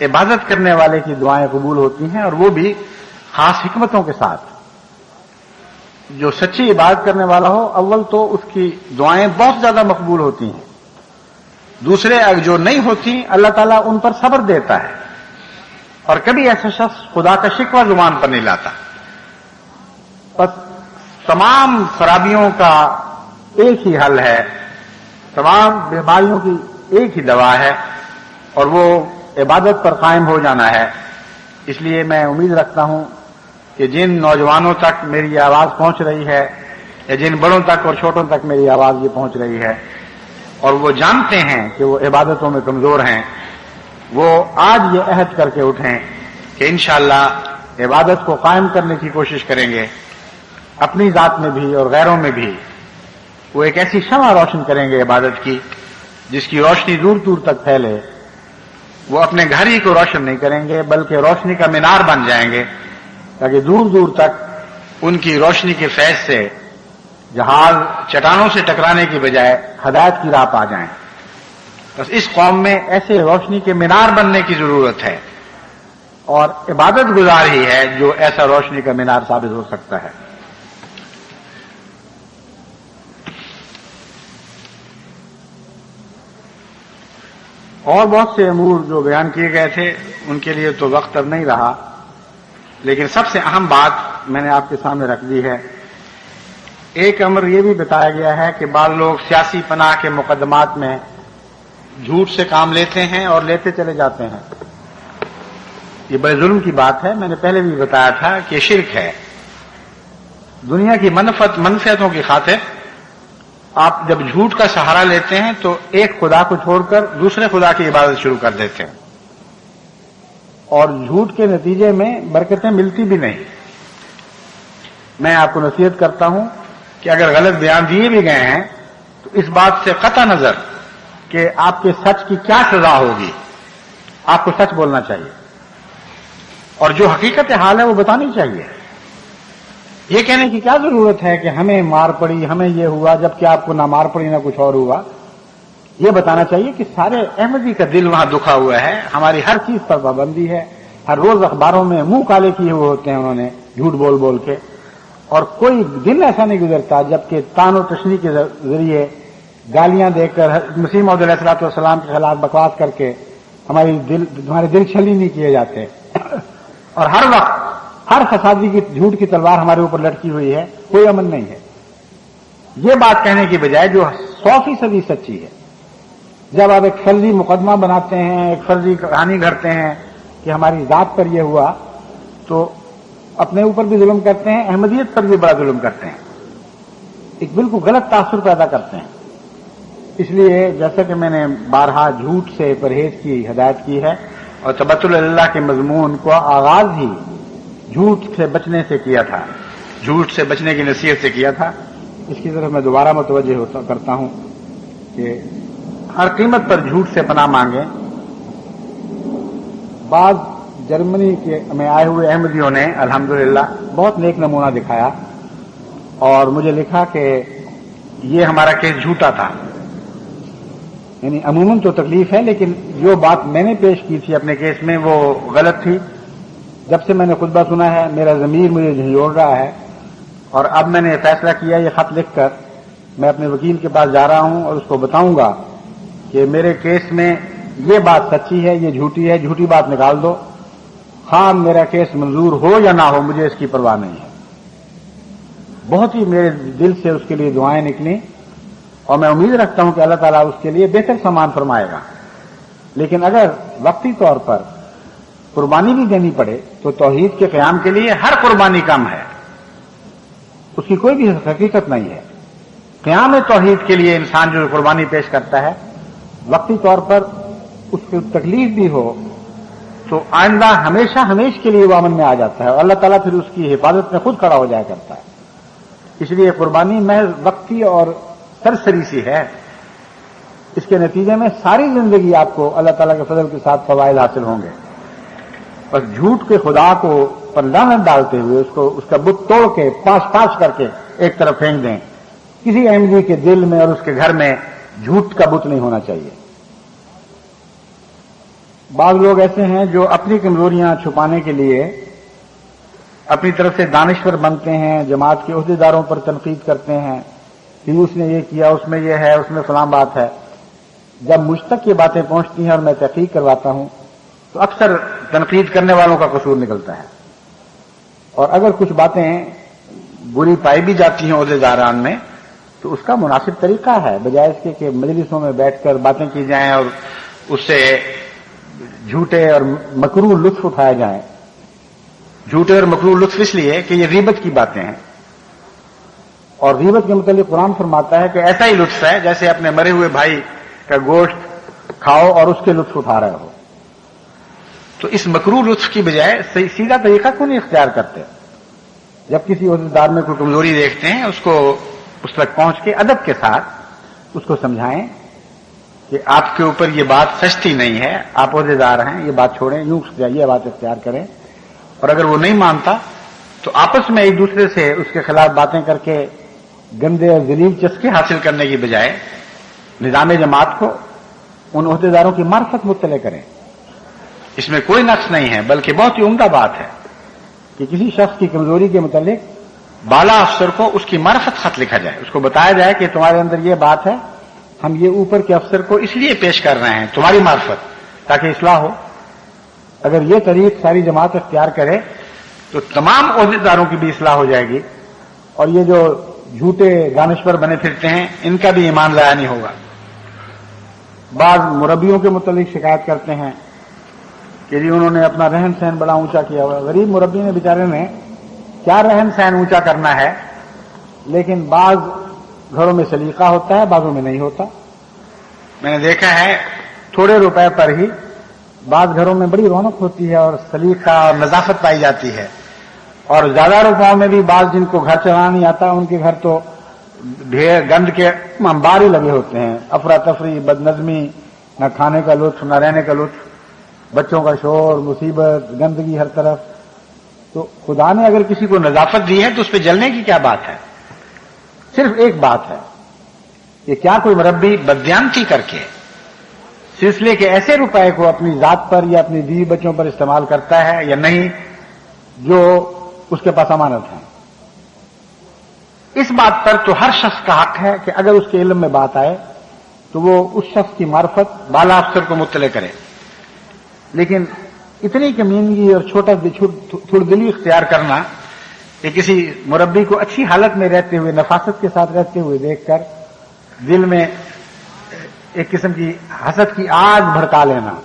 इबादत करने वाले की दुआएं कबूल होती हैं और वो भी खास हिकमतों के साथ। जो सच्ची इबादत करने वाला हो, अव्वल तो उसकी दुआएं बहुत ज्यादा मकबूल होती हैं, दूसरे जो नहीं होती अल्लाह ताला उन पर सब्र देता है और कभी ऐसा शख्स खुदा का शिकवा जुबान पर नहीं लाता। बस तमाम खराबियों का एक ही हल है, तमाम बीमारियों की एक ही दवा है और वो इबादत पर कायम हो जाना है। इसलिए मैं उम्मीद रखता हूं कि जिन नौजवानों तक मेरी आवाज पहुंच रही है या जिन बड़ों तक और छोटों तक मेरी आवाज ये पहुंच रही है और वो जानते हैं कि वो इबादतों में कमजोर हैं, वो आज ये अहद करके उठें कि इंशाअल्लाह इबादत को कायम करने की कोशिश करेंगे। अपनी जात में भी और गैरों में भी वो एक ऐसी शमा रोशन करेंगे इबादत की जिसकी रोशनी दूर दूर तक फैले। वो अपने घर ही को रोशन नहीं करेंगे बल्कि रोशनी का मीनार बन जाएंगे ताकि दूर दूर तक उनकी रोशनी के फैज से जहाज चट्टानों से टकराने की बजाय हदायत की राह पा जाएं। बस इस कौम में ऐसे रोशनी के मीनार बनने की जरूरत है और इबादत गुजार ही है जो ऐसा रोशनी का मीनार साबित हो सकता है। और बहुत से अमूर जो बयान किए गए थे उनके लिए तो वक्त अब नहीं रहा, लेकिन सबसे अहम बात मैंने आपके सामने रख दी है। एक अमर यह भी बताया गया है कि बाद लोग सियासी पनाह के मुकदमात में झूठ से काम लेते हैं और लेते चले जाते हैं। ये बड़े जुल्म की बात है। मैंने पहले भी बताया था कि ये शिर्क है। दुनिया की मनफियतों की खातिर आप जब झूठ का सहारा लेते हैं तो एक खुदा को छोड़कर दूसरे खुदा की इबादत शुरू कर देते हैं और झूठ के नतीजे में बरकतें मिलती भी नहीं। मैं आपको नसीहत करता हूं कि अगर गलत बयान दिए भी गए हैं तो इस बात से कतई नजर कि आपके सच की क्या सजा होगी, आपको सच बोलना चाहिए और जो हकीकत हाल है वो बतानी चाहिए। ये कहने की क्या जरूरत है कि हमें मार पड़ी, हमें ये हुआ, जबकि आपको ना मार पड़ी ना कुछ और हुआ। ये बताना चाहिए कि सारे अहमदी का दिल वहां दुखा हुआ है, हमारी हर चीज पर पाबंदी है, हर रोज अखबारों में मुंह काले किए हुए होते हैं उन्होंने झूठ बोल बोल के, और कोई दिन ऐसा नहीं गुजरता जबकि तानो तशनी के जरिए गालियां देकर मसीह मौद अलैहिस्सलाम के खिलाफ बकवास करके हमारे दिल छली नहीं किए जाते और हर वक्त हर फसादी की झूठ की तलवार हमारे ऊपर लटकी हुई है, कोई अमन नहीं है। ये बात कहने की बजाय जो 100% सच्ची है, जब आप एक फर्जी मुकदमा बनाते हैं, एक फर्जी कहानी घड़ते हैं कि हमारी जात पर यह हुआ, तो अपने ऊपर भी जुल्म करते हैं, अहमदियत पर भी बड़ा जुल्म करते हैं, एक बिल्कुल गलत तासुर पैदा करते हैं। इसलिए जैसा कि मैंने बारहा झूठ से परहेज की हिदायत की है और तबत्तुल अल्लाह के मजमून को आगाज ही झूठ से बचने से किया था, झूठ से बचने की नसीहत से किया था। इसकी तरफ मैं दोबारा मुतवज्जह करता हूं कि हर कीमत पर झूठ से पनाह मांगें بعض जर्मनी के में आए हुए अहमदियों ने अल्हम्दुलिल्लाह बहुत नेक नमूना दिखाया और मुझे लिखा कि ये हमारा केस झूठा था। यानी अमूमन तो तकलीफ है, लेकिन जो बात मैंने पेश की थी अपने केस में वो गलत थी। जब से मैंने खुतबा सुना है मेरा ज़मीर मुझे झंझोड़ रहा है और अब मैंने फैसला किया ये खत लिखकर मैं अपने वकील के पास जा रहा हूं और उसको बताऊंगा कि मेरे केस में ये बात सच्ची है, ये झूठी है, झूठी बात निकाल दो। हाँ, मेरा केस मंजूर हो या ना हो मुझे इसकी परवाह नहीं है। बहुत ही मेरे दिल से उसके लिए दुआएं निकली और मैं उम्मीद रखता हूं कि अल्लाह ताला उसके लिए बेहतर सामान फरमाएगा। लेकिन अगर वक्ती तौर पर कुर्बानी भी देनी पड़े तो तौहीद के क़याम के लिए हर कुर्बानी कम है, उसकी कोई भी हकीकत नहीं है। क़याम तौहीद के लिए इंसान जो कुर्बानी पेश करता है वक्ती तौर पर उसकी तकलीफ भी हो तो आइंदा हमेशा हमेश के लिए वो अमन में आ जाता है और अल्लाह ताला फिर उसकी हिफाजत में खुद खड़ा हो जाया करता है। इसलिए कुर्बानी महज वक्ती और सरसरी सी है। इसके नतीजे में सारी जिंदगी आपको अल्लाह ताला के फजल के साथ फवाइद हासिल होंगे। बस झूठ के खुदा को पर लानत डालते हुए उसको उसका बुत तोड़ के पांच करके एक तरफ फेंक दें। किसी अहमदी के दिल में और उसके घर में झूठ का बुत नहीं होना चाहिए। बाज़ लोग ऐसे हैं जो अपनी कमजोरियां छुपाने के लिए अपनी तरफ से दानिश्वर बनते हैं, जमात के ओहदेदारों पर तनकीद करते हैं कि उसने ये किया, उसमें ये है, उसमें फलां बात है। जब मुझ तक ये बातें पहुंचती हैं और मैं तहकीक करवाता हूं तो अक्सर तनकीद करने वालों का कसूर निकलता है। और अगर कुछ बातें बुरी पाई भी जाती हैं ओहदेदारान में तो उसका मुनासिब तरीका है, बजाय इसके कि मजलिसों में बैठकर बातें की जाएं और उससे झूठे और मकरूह लुत्फ उठाए जाएं। झूठे और मकरूह लुत्फ इसलिए कि ये गीबत की बातें हैं और गीबत के मुतालिक कुरान फरमाता है कि ऐसा ही लुत्फ है जैसे अपने मरे हुए भाई का गोश्त खाओ और उसके लुत्फ उठा रहे हो। तो इस मकरूह लुत्फ की बजाय सीधा तरीका क्यों नहीं इख्तियार करते? जब किसी ओहदेदार में कोई कमजोरी देखते हैं उसको उस तक पहुंच के अदब के साथ उसको समझाएं कि आपके ऊपर ये बात सच्ची नहीं है, आप ओहदेदार हैं, ये बात छोड़ें, यूं ये बात इख्तियार करें। और अगर वो नहीं मानता तो आपस में एक दूसरे से उसके खिलाफ बातें करके गंदे और जलील चस्के हासिल करने की बजाय निजाम जमात को उन ओहदेदारों की मार्फत मुत्तले करें। इसमें कोई नक्स नहीं है, बल्कि बहुत ही उम्दा बात है कि किसी शख्स की कमजोरी के मुतालिक बाला अफसर को उसकी मार्फत खत लिखा जाए, उसको बताया जाए कि तुम्हारे अंदर ये बात है, हम ये ऊपर के अफसर को इसलिए पेश कर रहे हैं तुम्हारी मार्फत ताकि इस्लाह हो। अगर ये तरीक सारी जमात इख्तियार करे तो तमाम ओहदेदारों की भी इस्लाह हो जाएगी और ये जो झूठे दानिश्वर बने फिरते हैं इनका भी ईमान ज़ाया नहीं होगा। बाज़ मुरब्बियों के मुतालिक शिकायत करते हैं कि जी उन्होंने अपना रहन सहन बड़ा ऊंचा किया हुआ। गरीब मुरब्बी ने बेचारे ने क्या रहन सहन ऊंचा करना है, लेकिन बाज़ घरों में सलीका होता है, बाज़ों में नहीं होता। मैंने देखा है थोड़े रुपए पर ही बाज़ घरों में बड़ी रौनक होती है और सलीका और नजाफत पाई जाती है, और ज्यादा रुपयों में भी बाज़ जिनको घर चलाना नहीं आता उनके घर तो ढेर गंद के अंबार ही लगे होते हैं। अफरा तफरी, बदनजमी, न खाने का लुत्फ, न रहने का लुत्फ, बच्चों का शोर, मुसीबत, गंदगी हर तरफ। तो खुदा ने अगर किसी को नजाफत दी है तो उस पर जलने की क्या बात है? सिर्फ एक बात है कि क्या कोई मुरब्बी बदयांती करके सिलसिले के ऐसे रुपए को अपनी जात पर या अपनी बीवी बच्चों पर इस्तेमाल करता है या नहीं जो उसके पास अमानत है। इस बात पर तो हर शख्स का हक है कि अगर उसके इल्म में बात आए तो वो उस शख्स की मार्फत बाला अफसर को मुत्तले करे। लेकिन इतनी कमीनगी और थोड़ी दिली इख्तियार करना कि किसी मुरब्बी को अच्छी हालत में रहते हुए, नफासत के साथ रहते हुए देखकर दिल में एक किस्म की हसद की आग भड़का लेना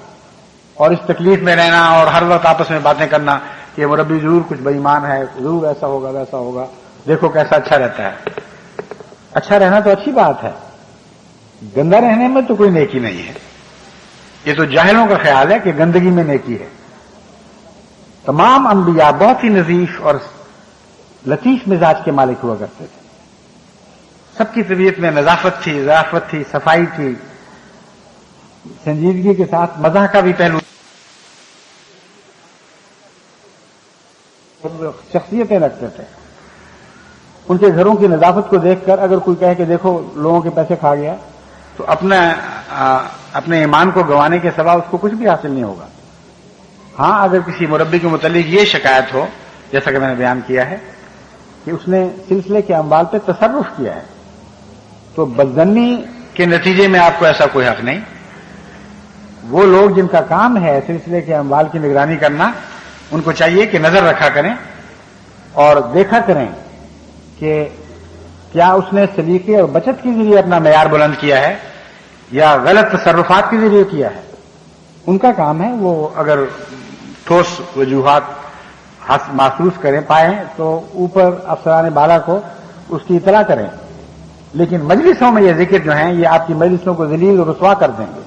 और इस तकलीफ में रहना और हर वक्त आपस में बातें करना कि ये मुरब्बी जरूर कुछ बेईमान है, जरूर ऐसा होगा वैसा होगा, देखो कैसा अच्छा रहता है। अच्छा रहना तो अच्छी बात है, गंदा रहने में तो कोई नेकी नहीं है। ये तो जाहिलों का ख्याल है कि गंदगी में नेकी है। तमाम अंबिया बहुत ही नजीफ और लतीफ मिजाज के मालिक हुआ करते थे। सबकी तबीयत में नजाफत थी, ज़राफत थी, सफाई थी, संजीदगी के साथ मज़ाह का भी पहलू। शख्सियतें रखते थे। उनके घरों की नजाफत को देखकर अगर कोई कहे कि देखो लोगों के पैसे खा गया, तो अपने ईमान को गंवाने के सिवा उसको कुछ भी हासिल नहीं होगा। हाँ, अगर किसी मुरब्बी के मुतालिक ये शिकायत हो, जैसा कि मैंने बयान किया है कि उसने सिलसिले के अम्वाल पे तसर्रुफ किया है, तो बदजन्नी के नतीजे में आपको ऐसा कोई हक नहीं। वो लोग जिनका काम है सिलसिले के अम्वाल की निगरानी करना, उनको चाहिए कि नजर रखा करें और देखा करें कि क्या उसने सलीके और बचत के जरिए अपना मेयार बुलंद किया है या गलत तसर्रुफात के जरिए किया है। उनका काम है, वो अगर ठोस वजूहात महसूस करें पाए तो ऊपर अफसरान बाला को उसकी इतला करें। लेकिन मजलिसों में ये जिक्र जो हैं, ये आपकी मजलिसों को जलील और रुसवा कर देंगे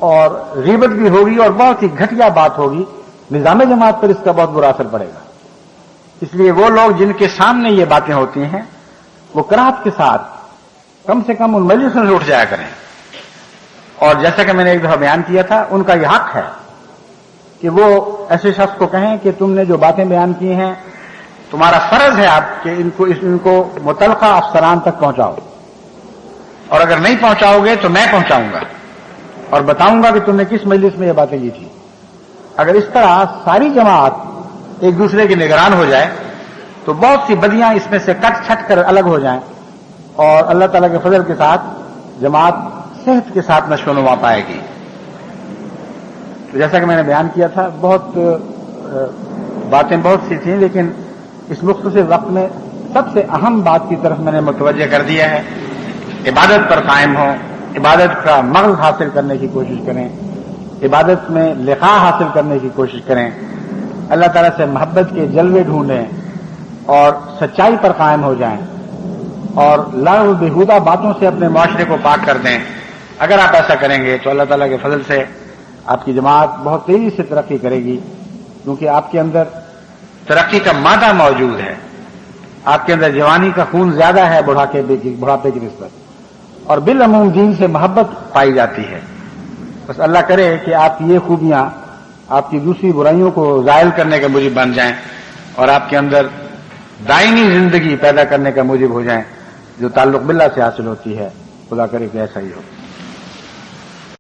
और गीबत भी होगी और बहुत ही घटिया बात होगी। निजाम जमात पर इसका बहुत बुरा असर पड़ेगा। इसलिए वो लोग जिनके सामने ये बातें होती हैं, वो कराहत के साथ कम से कम उन मजलिसों से उठ जाया करें। और जैसा कि मैंने एक दफा बयान किया था, उनका यह हक है कि वो ऐसे शख्स को कहें कि तुमने जो बातें बयान की हैं, तुम्हारा फर्ज है आप कि इनको मुतलका अफसरान तक पहुंचाओ, और अगर नहीं पहुंचाओगे तो मैं पहुंचाऊंगा और बताऊंगा कि तुमने किस मजलिस में ये बातें की थी। अगर इस तरह सारी जमात एक दूसरे की निगरान हो जाए तो बहुत सी बदियां इसमें से कट छट कर अलग हो जाएं और अल्लाह ताला के फजल के साथ जमात सेहत के साथ नशोनुमा पाएगी। तो जैसा कि मैंने बयान किया था, बहुत बातें बहुत सी थी, लेकिन इस मुख्तसर वक्त में सबसे अहम बात की तरफ मैंने मुतवज्जह कर दिया है। इबादत पर कायम हो, इबादत का मग़ज़ हासिल करने की कोशिश करें, इबादत में लिक़ा हासिल करने की कोशिश करें, अल्लाह ताला से मोहब्बत के जलवे ढूंढें और सच्चाई पर कायम हो जाएं और लग़्व बेहुदा बातों से अपने माशरे को पाक कर दें। अगर आप ऐसा करेंगे तो अल्लाह ताला के फजल से आपकी जमात बहुत तेजी से तरक्की करेगी, क्योंकि आपके अंदर तरक्की का मादा मौजूद है। आपके अंदर जवानी का खून ज्यादा है बुढ़ापे की निस्बत, और बिलअमूम दीन से मोहब्बत पाई जाती है। बस अल्लाह करे कि आपकी ये खूबियां आपकी दूसरी बुराइयों को जायल करने का मूजिब बन जाएं और आपके अंदर दायमी जिंदगी पैदा करने का मूजिब हो जाएं, जो ताल्लुक बिल्लाह से हासिल होती है। खुदा करे कि ऐसा ही हो।